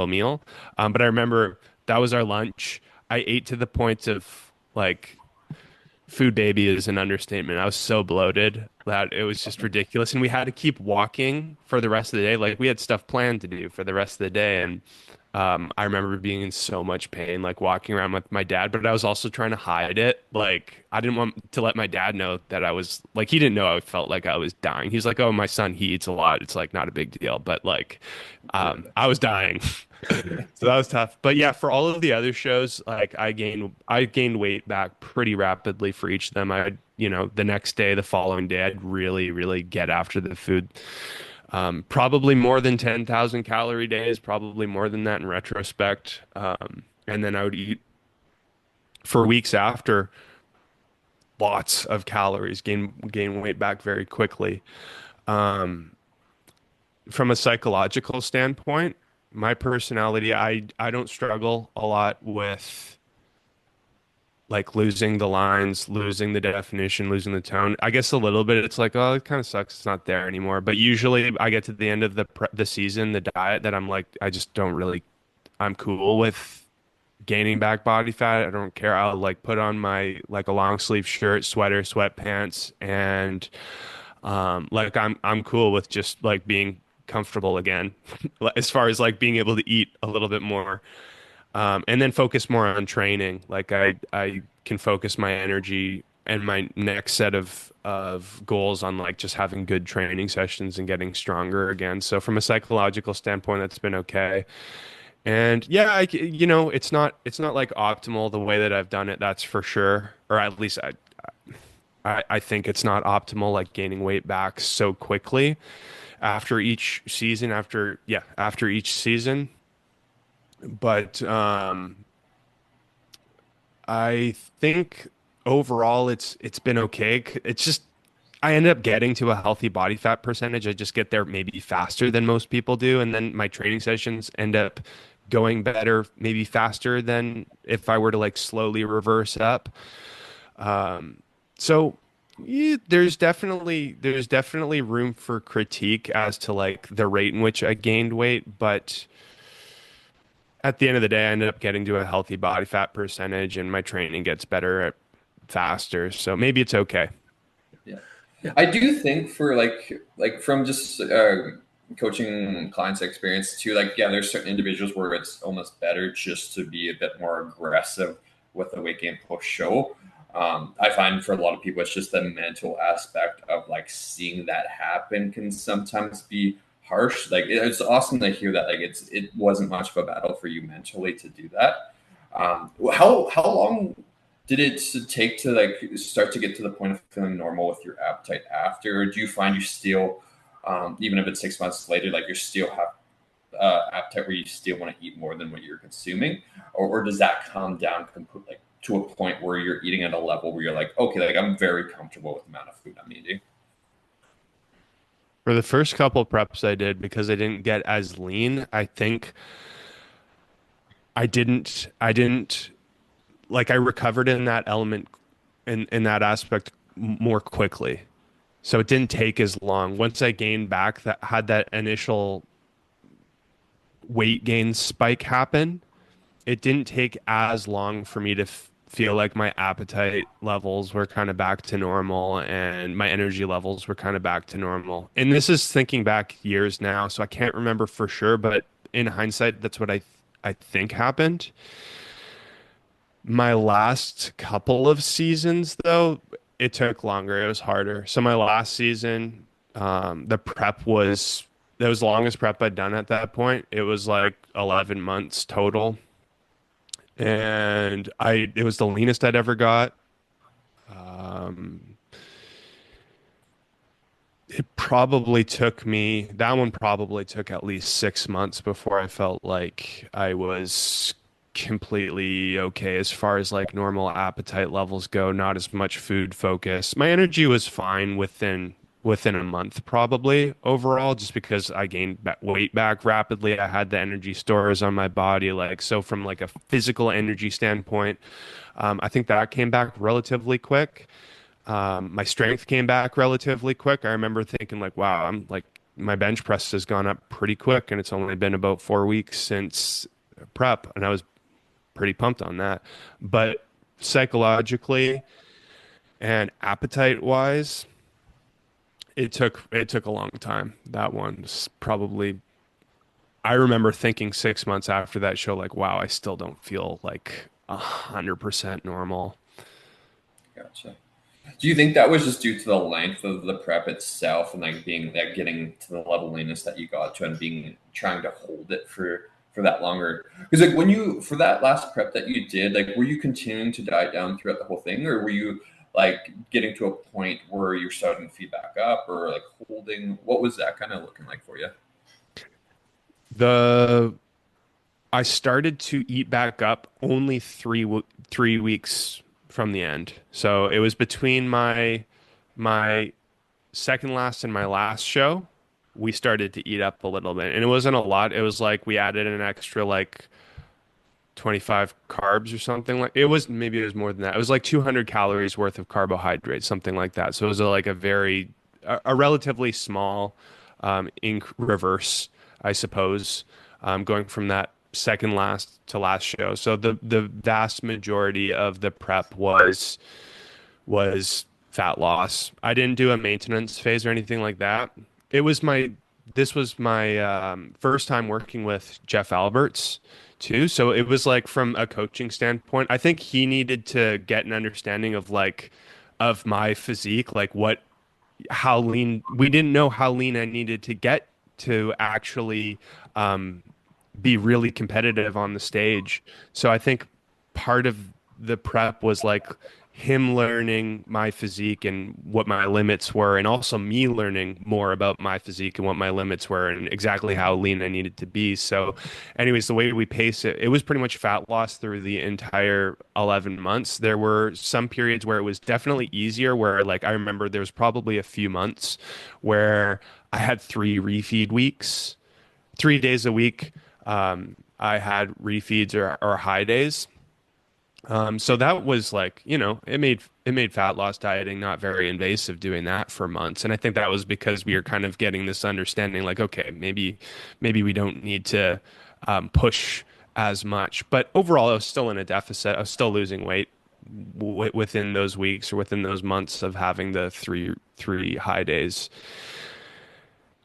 meal. But I remember that was our lunch. I ate to the point of like food baby is an understatement. I was so bloated that it was just ridiculous. And we had to keep walking for the rest of the day. Like we had stuff planned to do for the rest of the day. And I remember being in so much pain, like walking around with my dad, but I was also trying to hide it. Like I didn't want to let my dad know that I was like, he didn't know I felt like I was dying. He's like, oh, my son, he eats a lot. It's like not a big deal. But like, I was dying. So that was tough. But yeah, for all of the other shows, like I gained weight back pretty rapidly for each of them. The next day, the following day, I'd really, really get after the food. Probably more than 10,000 calorie days, probably more than that in retrospect. And then I would eat for weeks after lots of calories, gain weight back very quickly. From a psychological standpoint, my personality, I don't struggle a lot with like losing the lines, losing the definition, losing the tone. I guess a little bit it's like, oh, it kind of sucks. It's not there anymore. But usually I get to the end of the season, the diet that I'm like, I just don't really, I'm cool with gaining back body fat. I don't care. I'll like put on my like a long sleeve shirt, sweater, sweatpants, and like I'm cool with just like being comfortable again, as far as like being able to eat a little bit more. And then focus more on training. Like I can focus my energy and my next set of goals on like just having good training sessions and getting stronger again. So from a psychological standpoint, that's been okay. And yeah, it's not like optimal the way that I've done it. That's for sure. Or at least I think it's not optimal, like gaining weight back so quickly after each season. After each season. But I think overall it's been okay. It's just I ended up getting to a healthy body fat percentage. I just get there maybe faster than most people do, and then my training sessions end up going better, maybe faster than if I were to like slowly reverse up. So yeah, there's definitely room for critique as to like the rate in which I gained weight, but at the end of the day, I ended up getting to a healthy body fat percentage, and my training gets better faster. So maybe it's okay. Yeah, I do think for like from just coaching clients' experience too. Like, yeah, there's certain individuals where it's almost better just to be a bit more aggressive with the weight gain post show. I find for a lot of people, it's just the mental aspect of like seeing that happen can sometimes be harsh. Like it's awesome to hear that. Like it wasn't much of a battle for you mentally to do that. How long did it take to like start to get to the point of feeling normal with your appetite after? Or do you find you still, even if it's 6 months later, like you still have appetite where you still want to eat more than what you're consuming, or does that calm down completely, like, to a point where you're eating at a level where you're like, okay, like I'm very comfortable with the amount of food I'm eating? For the first couple preps I did, because I didn't get as lean, I think I didn't like I recovered in that element in that aspect more quickly. So it didn't take as long. Once I gained back that had that initial weight gain spike happen, it didn't take as long for me to feel like my appetite levels were kind of back to normal and my energy levels were kind of back to normal. And this is thinking back years now, so I can't remember for sure, but in hindsight, that's what I think happened. My last couple of seasons, though, it took longer. It was harder. So my last season, the prep was that was the longest prep I'd done at that point. It was like 11 months total, and I it was the leanest I'd ever got. Um, it probably took me that one probably took at least 6 months before I felt like I was completely okay as far as like normal appetite levels go, not as much food focus. My energy was fine within a month probably overall, just because I gained weight back rapidly. I had the energy stores on my body, like so from like a physical energy standpoint, I think that came back relatively quick. My strength came back relatively quick. I remember thinking like, wow, I'm like my bench press has gone up pretty quick, and it's only been about 4 weeks since prep, and I was pretty pumped on that. But psychologically and appetite wise, it took a long time. That one was probably I remember thinking 6 months after that show, like, wow, I still don't feel like 100% normal. Gotcha. Do you think that was just due to the length of the prep itself and like being like getting to the level leanness that you got to and being trying to hold it for that longer? Because like when you for that last prep that you did, like were you continuing to diet down throughout the whole thing, or were you like getting to a point where you're starting to feed back up, or like holding? What was that kind of looking like for you? The I started to eat back up only 3 weeks from the end. So it was between my second last and my last show. We started to eat up a little bit, and it wasn't a lot. It was like we added an extra like 25 carbs or something like it was maybe it was more than that. It was like 200 calories worth of carbohydrates, something like that. So it was like a relatively small in reverse, I suppose, going from that second last to last show. So the vast majority of the prep was fat loss. I didn't do a maintenance phase or anything like that. It was my this was my first time working with Jeff Alberts too. So it was like from a coaching standpoint, I think he needed to get an understanding of like of my physique, like what how lean we didn't know how lean I needed to get to actually um, be really competitive on the stage. So I think part of the prep was like him learning my physique and what my limits were, and also me learning more about my physique and what my limits were and exactly how lean I needed to be. So, anyways, the way we pace it, it was pretty much fat loss through the entire 11 months. There were some periods where it was definitely easier, where like I remember there was probably a few months where I had 3 refeed weeks, 3 days a week. I had refeeds or high days. So that was like, it made fat loss dieting not very invasive doing that for months. And I think that was because we were kind of getting this understanding like, okay, maybe we don't need to push as much. But overall, I was still in a deficit. I was still losing weight within those weeks or within those months of having the three high days.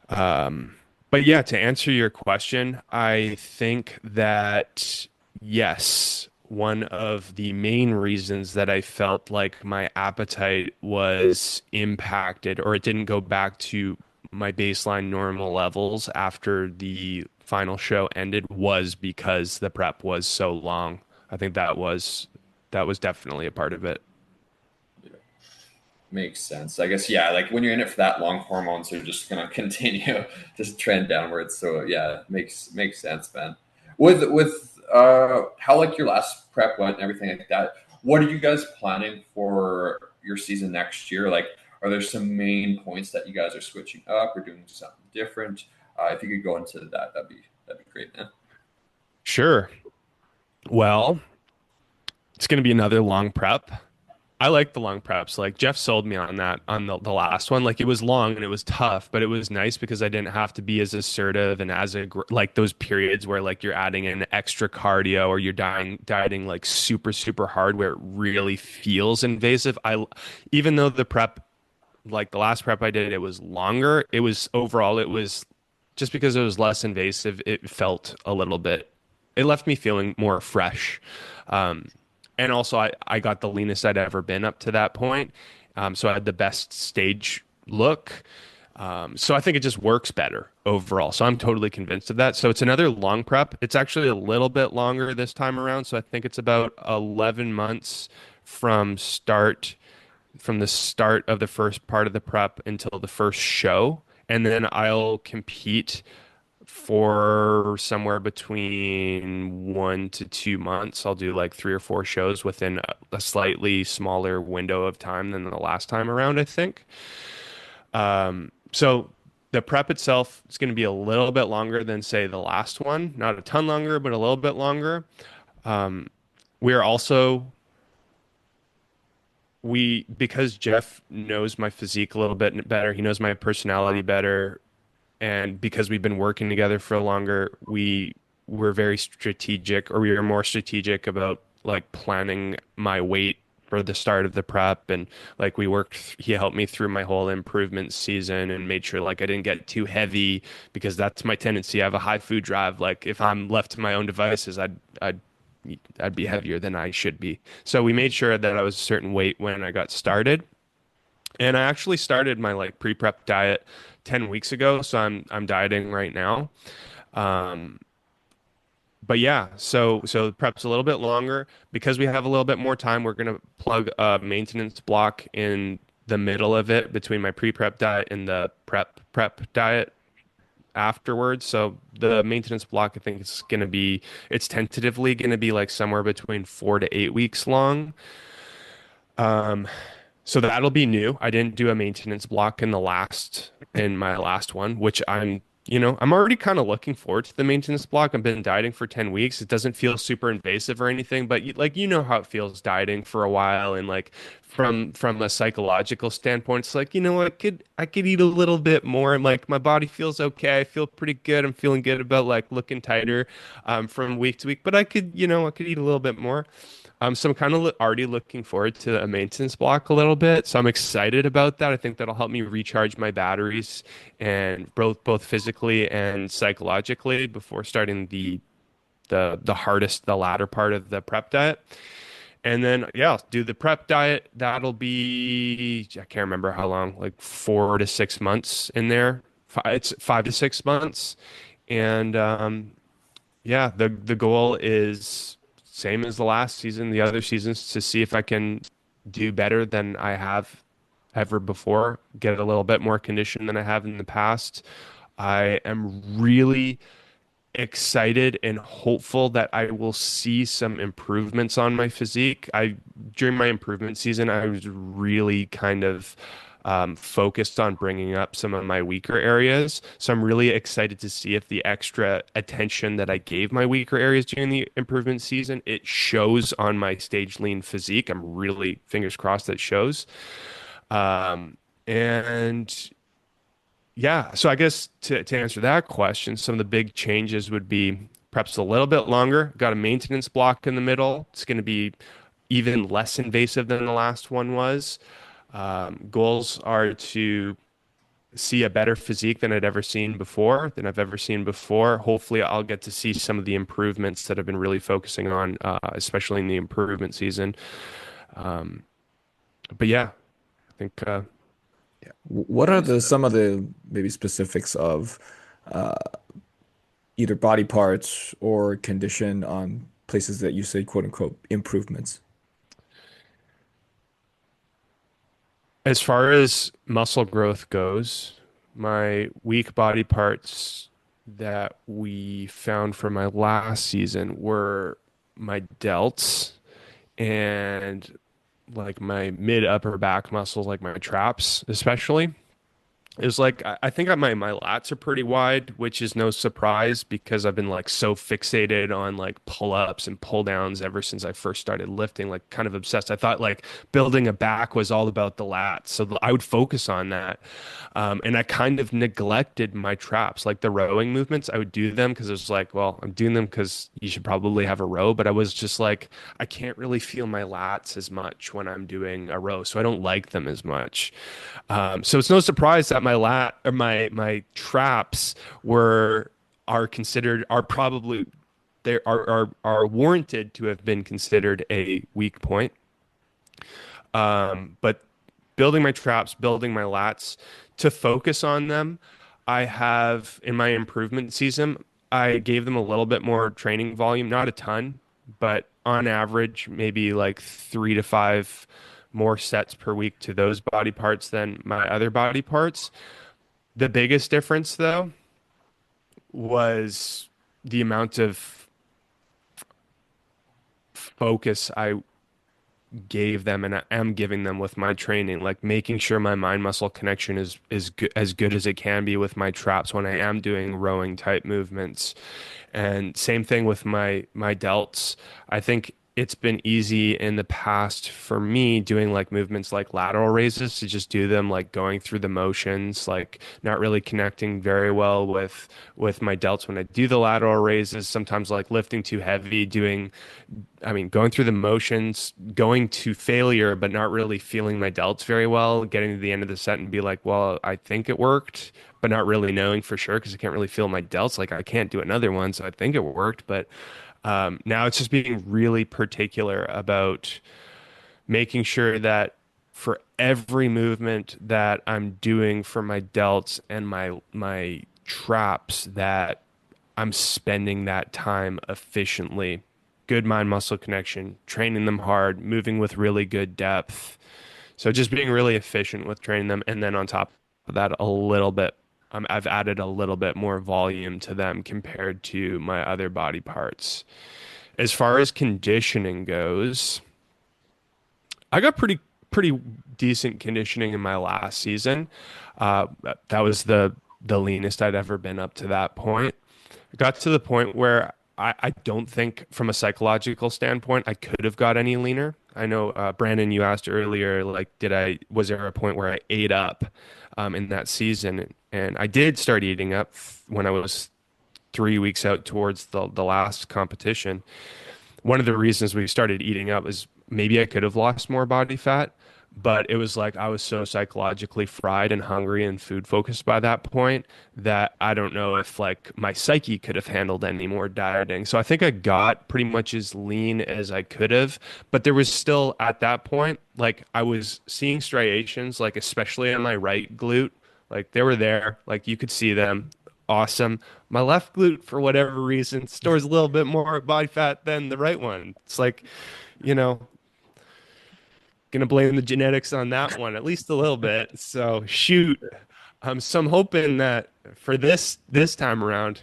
But yeah, to answer your question, I think that yes, one of the main reasons that I felt like my appetite was impacted or it didn't go back to my baseline normal levels after the final show ended was because the prep was so long. I think that was definitely a part of it. Makes sense. I guess, yeah, like when you're in it for that long, hormones are just gonna continue just trend downwards. So yeah, makes sense, man. With how like your last prep went and everything like that, what are you guys planning for your season next year? Like, are there some main points that you guys are switching up or doing something different? If you could go into that, that'd be great, man. Sure. Well, it's going to be another long prep. I like the long preps. Like Jeff sold me on that on the last one. Like it was long and it was tough, but it was nice because I didn't have to be as assertive and like those periods where like you're adding in extra cardio or you're dieting like super super hard where it really feels invasive. I even though the prep like the last prep I did it was longer, it was overall it was just because it was less invasive, it felt a little bit it left me feeling more fresh. Um, and also I got the leanest I'd ever been up to that point. So I had the best stage look. So I think it just works better overall. So I'm totally convinced of that. So it's another long prep. It's actually a little bit longer this time around. So I think it's about 11 months from start from the start of the first part of the prep until the first show. And then I'll compete for somewhere between 1 to 2 months. I'll do like 3 or 4 shows within a slightly smaller window of time than the last time around, I think. So the prep itself is going to be a little bit longer than, say, the last one. Not a ton longer, but a little bit longer. We are also we because Jeff knows my physique a little bit better, he knows my personality better, and because we've been working together for longer, were very strategic, or we were more strategic about like planning my weight for the start of the prep. And like he helped me through my whole improvement season and made sure like I didn't get too heavy because that's my tendency. I have a high food drive. Like if I'm left to my own devices, I'd be heavier than I should be. So we made sure that I was a certain weight when I got started. And I actually started my like pre-prep diet 10 weeks ago, so I'm dieting right now. Um, but yeah, so the prep's a little bit longer because we have a little bit more time. We're gonna plug a maintenance block in the middle of it between my pre-prep diet and the prep diet afterwards. So the maintenance block, I think it's tentatively gonna be like somewhere between 4 to 8 weeks long. Um, So that'll be new. I didn't do a maintenance block in my last one, which I'm already kind of looking forward to the maintenance block. I've been dieting for 10 weeks. It doesn't feel super invasive or anything, but like how it feels dieting for a while and like from a psychological standpoint, it's like, I could eat a little bit more and like my body feels okay. I feel pretty good. I'm feeling good about like looking tighter from week to week, but I could eat a little bit more. So I'm kind of already looking forward to a maintenance block a little bit. So I'm excited about that. I think that'll help me recharge my batteries and both physically and psychologically before starting the latter part of the prep diet. And then yeah, I'll do the prep diet. That'll be I can't remember how long, like 4 to 6 months in there. It's 5 to 6 months, and yeah, the goal is same as the last season, the other seasons, to see if I can do better than I have ever before, get a little bit more condition than I have in the past. I am really excited and hopeful that I will see some improvements on my physique. During my improvement season, I was really kind of focused on bringing up some of my weaker areas. So I'm really excited to see if the extra attention that I gave my weaker areas during the improvement season, it shows on my stage lean physique. I'm really fingers crossed that shows. And yeah, so I guess to answer that question, some of the big changes would be perhaps a little bit longer. Got a maintenance block in the middle. It's going to be even less invasive than the last one was. Goals are to see a better physique than I've ever seen before. Hopefully, I'll get to see some of the improvements that I've been really focusing on, especially in the improvement season. But yeah, I think What are Nice. the some of the maybe specifics of uh, either body parts or condition on places that you say quote unquote improvements? As far as muscle growth goes, my weak body parts that we found for my last season were my delts and like my mid upper back muscles, like my traps, especially. Is like I think my lats are pretty wide, which is no surprise because I've been like so fixated on like pull-ups and pull-downs ever since I first started lifting, like kind of obsessed. I thought like building a back was all about the lats, so I would focus on that. And I kind of neglected my traps, like the rowing movements. I would do them because it was like, well, I'm doing them because you should probably have a row, but I was just like, I can't really feel my lats as much when I'm doing a row, so I don't like them as much. So it's no surprise that my lat or my traps were are considered are probably they are warranted to have been considered a weak point. But building my traps, building my lats to focus on them, I have in my improvement season, I gave them a little bit more training volume, not a ton, but on average, maybe like 3 to 5 more sets per week to those body parts than my other body parts. The biggest difference, though, was the amount of focus I gave them and I am giving them with my training, like making sure my mind muscle connection is as good as it can be with my traps when I am doing rowing type movements. And same thing with my delts. I think it's been easy in the past for me doing like movements like lateral raises to just do them like going through the motions, like not really connecting very well with my delts when I do the lateral raises, sometimes like lifting too heavy, doing I mean, going through the motions, going to failure, but not really feeling my delts very well, getting to the end of the set and be like, well, I think it worked, but not really knowing for sure because I can't really feel my delts. Like I can't do another one, so I think it worked. But now it's just being really particular about making sure that for every movement that I'm doing for my delts and my traps that I'm spending that time efficiently. Good mind muscle connection, training them hard, moving with really good depth. So just being really efficient with training them. And then on top of that, a little bit, I've added a little bit more volume to them compared to my other body parts. As far as conditioning goes, I got pretty decent conditioning in my last season. That was the leanest I'd ever been up to that point. It got to the point where I don't think, from a psychological standpoint, I could have got any leaner. I know, Brandon, you asked earlier, like, was there a point where I ate up in that season? And I did start eating up when I was 3 weeks out towards the last competition. One of the reasons we started eating up is maybe I could have lost more body fat, but it was like I was so psychologically fried and hungry and food focused by that point that I don't know if like my psyche could have handled any more dieting. So I think I got pretty much as lean as I could have, but there was still at that point, like I was seeing striations, like especially on my right glute, like they were there, like you could see them. Awesome. My left glute, for whatever reason, stores a little bit more body fat than the right one. It's like, you know, gonna blame the genetics on that one, at least a little bit. So shoot. So I'm hoping that for this time around,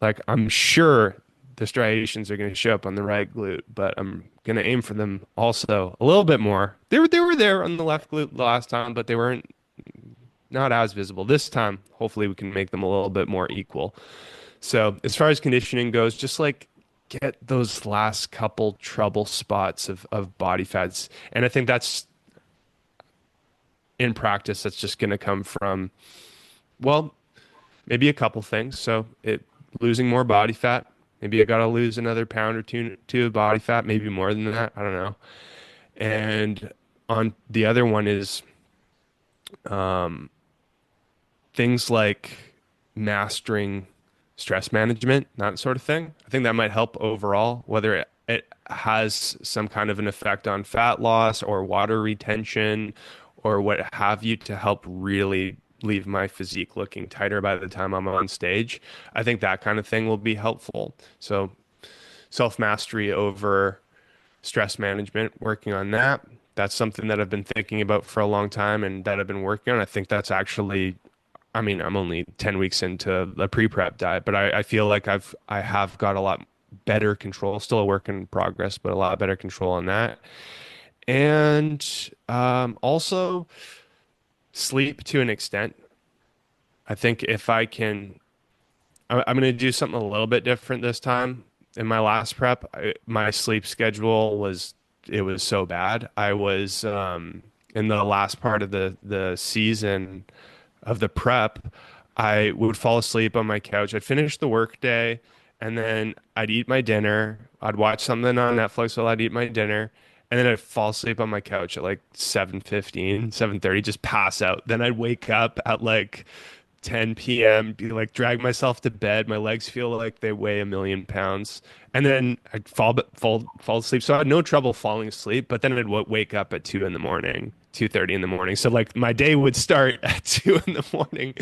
like I'm sure the striations are gonna show up on the right glute, but I'm gonna aim for them also a little bit more. They were there on the left glute the last time, but they weren't not as visible. This time, hopefully we can make them a little bit more equal. So as far as conditioning goes, just like get those last couple trouble spots of body fats. And I think that's in practice, that's just going to come from, well, maybe a couple things. So it losing more body fat. Maybe I got to lose another pound or two of body fat, maybe more than that. I don't know. And on the other one is things like mastering stress management, that sort of thing. I think that might help overall, whether it has some kind of an effect on fat loss or water retention or what have you to help really leave my physique looking tighter by the time I'm on stage. I think that kind of thing will be helpful. So self-mastery over stress management, working on that. That's something that I've been thinking about for a long time and that I've been working on. I think that's actually, I mean, I'm only 10 weeks into the pre-prep diet, but I feel like I have got a lot better control, still a work in progress, but a lot better control on that. And also sleep to an extent. I think if I can, I'm going to do something a little bit different this time. In my last prep, my sleep schedule was it was so bad. I was in the last part of the season of the prep, I would fall asleep on my couch. I'd finish the work day and then I'd eat my dinner. I'd watch something on Netflix while I'd eat my dinner. And then I'd fall asleep on my couch at like 7:15, 7:30, just pass out. Then I'd wake up at like 10 p.m., be like, drag myself to bed. My legs feel like they weigh 1,000,000 pounds. And then I'd fall asleep. So I had no trouble falling asleep, but then I'd wake up at 2 in the morning, 2:30 in the morning. So like my day would start at 2 in the morning,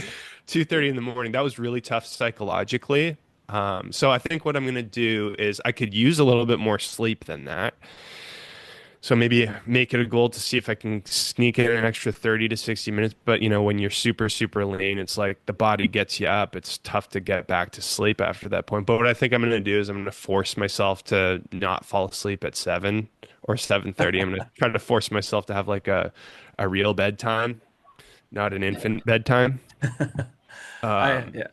2:30 in the morning. That was really tough psychologically. So I think what I'm going to do is I could use a little bit more sleep than that. So maybe make it a goal to see if I can sneak in an extra 30 to 60 minutes. But you know, when you're super, super lean, it's like the body gets you up. It's tough to get back to sleep after that point. But what I think I'm going to do is I'm going to force myself to not fall asleep at 7 or 7:30. I'm going to try to force myself to have like a real bedtime, not an infant bedtime. I Um, yeah.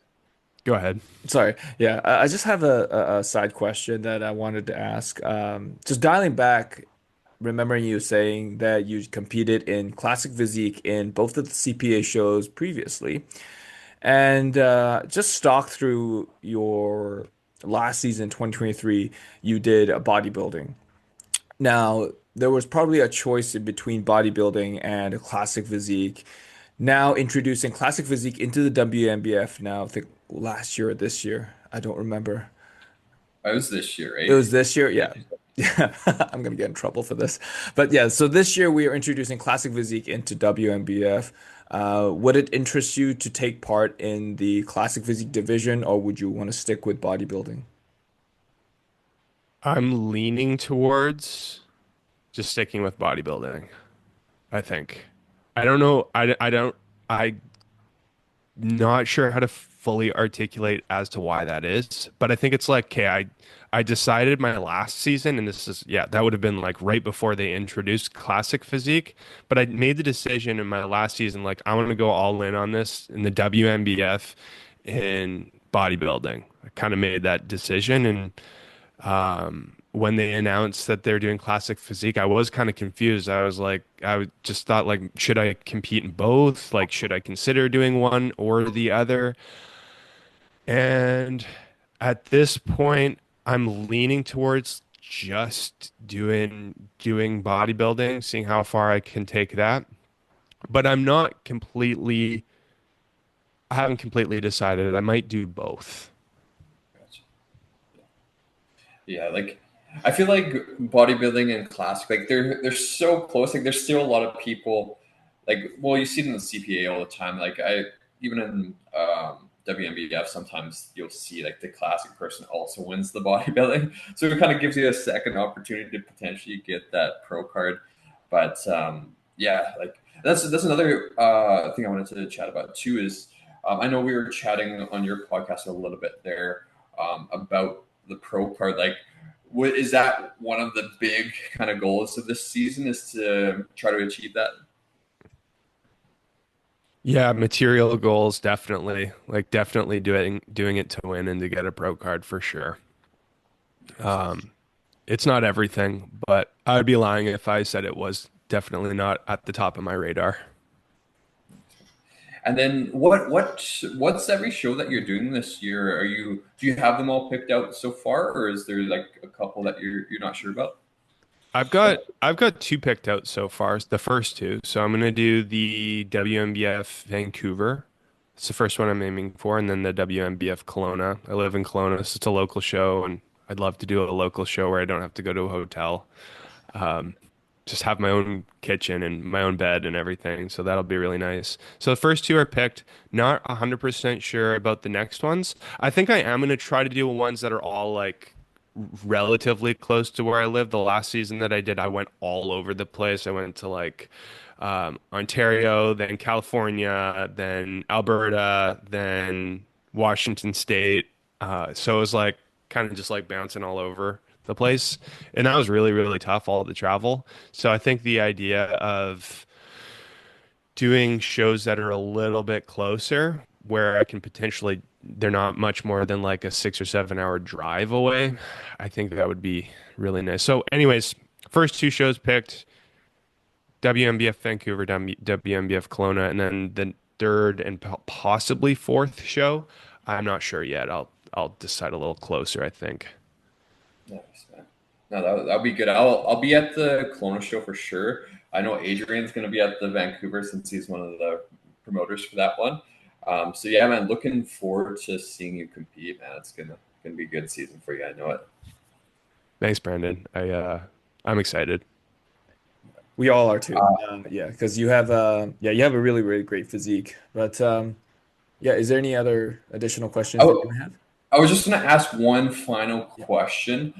Go ahead. Sorry. Yeah, I just have a side question that I wanted to ask. Just dialing back, remembering you saying that you competed in classic physique in both of the CPA shows previously, and just stalk through your last season, 2023, you did a bodybuilding. Now, there was probably a choice in between bodybuilding and a classic physique. Now introducing classic physique into the WNBF now, I think last year or this year. I don't remember. I was this year, It right? was this year, Yeah. yeah. Yeah, I'm gonna get in trouble for this. But yeah, so this year we are introducing classic physique into WNBF. Would it interest you to take part in the classic physique division, or would you want to stick with bodybuilding? I'm leaning towards just sticking with bodybuilding, I think. I don't know. I don't. I not sure how to fully articulate as to why that is, but I think it's like, okay, I decided my last season, and this is yeah, that would have been like right before they introduced classic physique, but I made the decision in my last season, like I want to go all in on this in the WNBF in bodybuilding. I kind of made that decision, and when they announced that they're doing classic physique, I was kind of confused. I was like, just thought like, should I compete in both? Like, should I consider doing one or the other? And at this point, I'm leaning towards just doing bodybuilding, seeing how far I can take that. But I haven't completely decided. I might do both. Gotcha. Yeah, like I feel like bodybuilding and classic, like they're so close. Like there's still a lot of people, like well, you see it in the CPA all the time. Like I even in WNBF, sometimes you'll see like the classic person also wins the bodybuilding, so it kind of gives you a second opportunity to potentially get that pro card. But yeah, like that's another thing I wanted to chat about too. Is I know we were chatting on your podcast a little bit there about the pro card. Like, is that one of the big kind of goals of this season? Is to try to achieve that? Yeah, material goals definitely. Like definitely doing it to win and to get a pro card for sure. Um, it's not everything, but I'd be lying if I said it was definitely not at the top of my radar. And then what's every show that you're doing this year? Are you do you have them all picked out so far, or is there like a couple that you're not sure about? I've got two picked out so far, the first two. So I'm gonna do the WMBF Vancouver. It's the first one I'm aiming for, and then the WMBF Kelowna. I live in Kelowna, so it's a local show, and I'd love to do a local show where I don't have to go to a hotel. just have my own kitchen and my own bed and everything. So that'll be really nice. So the first two are picked. Not 100% sure about the next ones. I think I am going to try to do ones that are all like relatively close to where I live. The last season that I did, I went all over the place. I went to like Ontario, then California, then Alberta, then Washington State. So it was like kind of just like bouncing all over the place. And that was really, really tough, all the travel. So I think the idea of doing shows that are a little bit closer, where I can potentially, they're not much more than like a 6 or 7 hour drive away, I think that would be really nice. So, anyways, first two shows picked WMBF Vancouver, WMBF Kelowna, and then the third and possibly fourth show. I'm not sure yet. I'll decide a little closer, I think. Nice, man. No, that'll be good. I'll be at the Kelowna show for sure. I know Adrian's going to be at the Vancouver since he's one of the promoters for that one. So yeah, man, looking forward to seeing you compete, man. It's gonna be a good season for you. I know it. Thanks, Brandon. I'm excited. We all are too. Yeah, because you have you have a really, really great physique. But yeah, is there any other additional questions that I, you have? I was just gonna ask one final Yeah. question,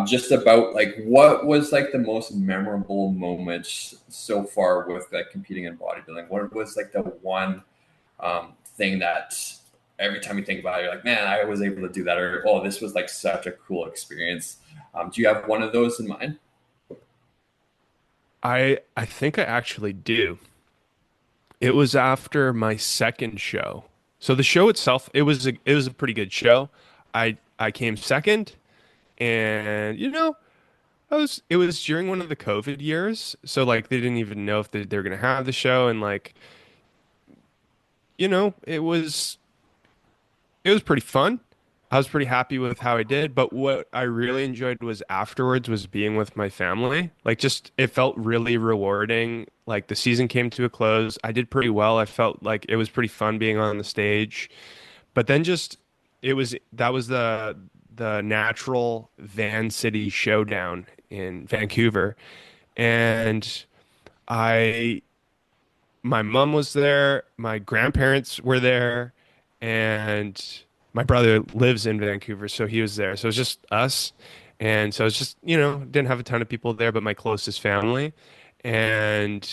just about like what was like the most memorable moments so far with like competing in bodybuilding. What was like the one thing that every time you think about it, you're like, man, I was able to do that, or oh, this was like such a cool experience. Do you have one of those in mind? I think I actually do. It was after my second show. So the show itself, it was a pretty good show. I came second, and it was during one of the COVID years, so like they didn't even know if they were gonna have the show, and like it was pretty fun. I was pretty happy with how I did, but what I really enjoyed was afterwards was being with my family. Like just it felt really rewarding. Like the season came to a close. I did pretty well. I felt like it was pretty fun being on the stage. But then just that was the natural Van City showdown in Vancouver. And I my mom was there, my grandparents were there, and my brother lives in Vancouver, so he was there. So it was just us. And so it's just, didn't have a ton of people there, but my closest family. And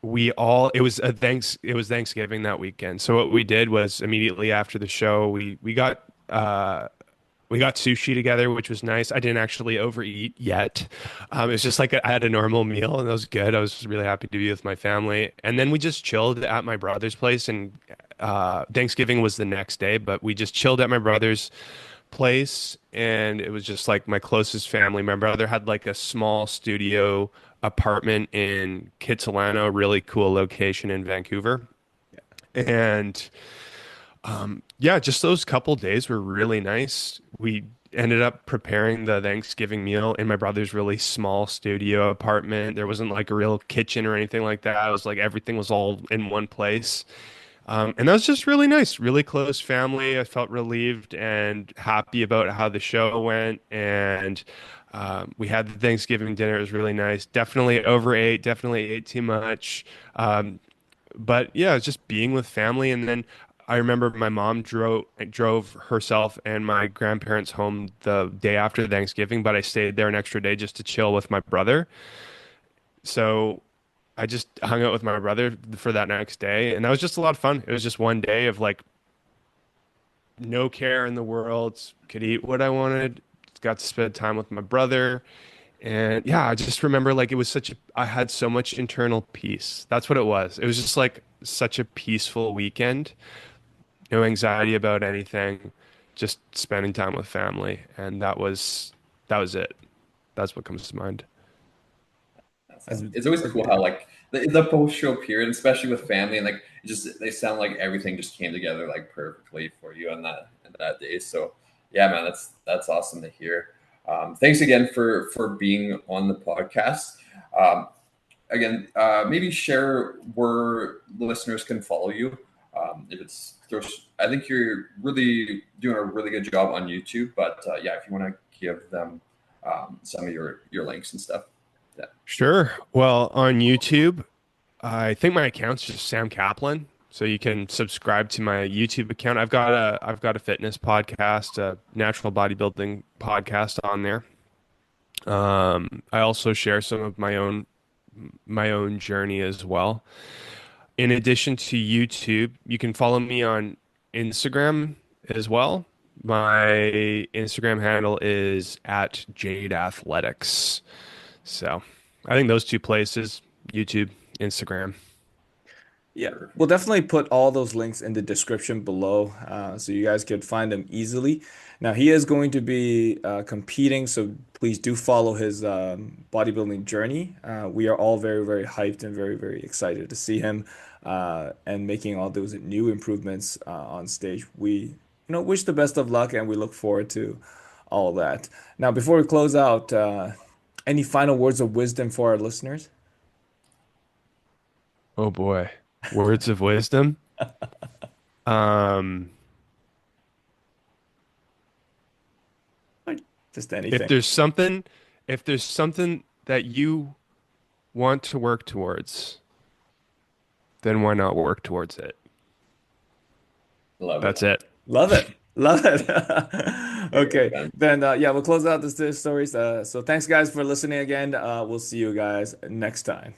it was Thanksgiving that weekend. So what we did was immediately after the show, we got sushi together, which was nice. I didn't actually overeat yet. It was just like I had a normal meal, and it was good. I was really happy to be with my family. And then we just chilled at my brother's place. And Thanksgiving was the next day, but we just chilled at my brother's place. And it was just like my closest family. My brother had like a small studio apartment in Kitsilano, a really cool location in Vancouver. And yeah, just those couple days were really nice. We ended up preparing the Thanksgiving meal in my brother's really small studio apartment. There wasn't like a real kitchen or anything like that. It was like everything was all in one place. And that was just really nice, really close family. I felt relieved and happy about how the show went. And we had the Thanksgiving dinner. It was really nice. Definitely overate, definitely ate too much. But yeah, it's just being with family. And then I remember my mom drove herself and my grandparents home the day after Thanksgiving, but I stayed there an extra day just to chill with my brother. So I just hung out with my brother for that next day, and that was just a lot of fun. It was just one day of like no care in the world, could eat what I wanted, got to spend time with my brother. And yeah, I just remember like I had so much internal peace. That's what it was. It was just like such a peaceful weekend. No anxiety about anything, just spending time with family. And that was it. That's what comes to mind. That's That's awesome. It's always cool how like the post show period, especially with family, and like it just they sound like everything just came together like perfectly for you on that day. So yeah, man, that's awesome to hear. Thanks again for being on the podcast. Um, Again, maybe share where listeners can follow you. If it's there's, I think you're really doing a really good job on YouTube. But yeah, if you want to give them some of your links and stuff, Sure. Well, on YouTube, I think my account's just Sam Kaplan. So you can subscribe to my YouTube account. I've got a fitness podcast, a natural bodybuilding podcast on there. I also share some of my own journey as well. In addition to YouTube, you can follow me on Instagram as well. My Instagram handle is at Jade Athletics. So I think those two places, YouTube, Instagram. Yeah, we'll definitely put all those links in the description below, so you guys could find them easily. Now, he is going to be competing, so please do follow his bodybuilding journey. We are all very, very hyped and very, very excited to see him and making all those new improvements on stage. We, wish the best of luck, and we look forward to all that. Now, before we close out, any final words of wisdom for our listeners? Oh boy. Words of wisdom. Um, Just if anything. there's something, if there's something that you want to work towards, then why not work towards it? Love That's it. it. Love it. Love it. Very good, Okay. Ben. Then yeah, we'll close out this stories. So thanks guys for listening again. We'll see you guys next time.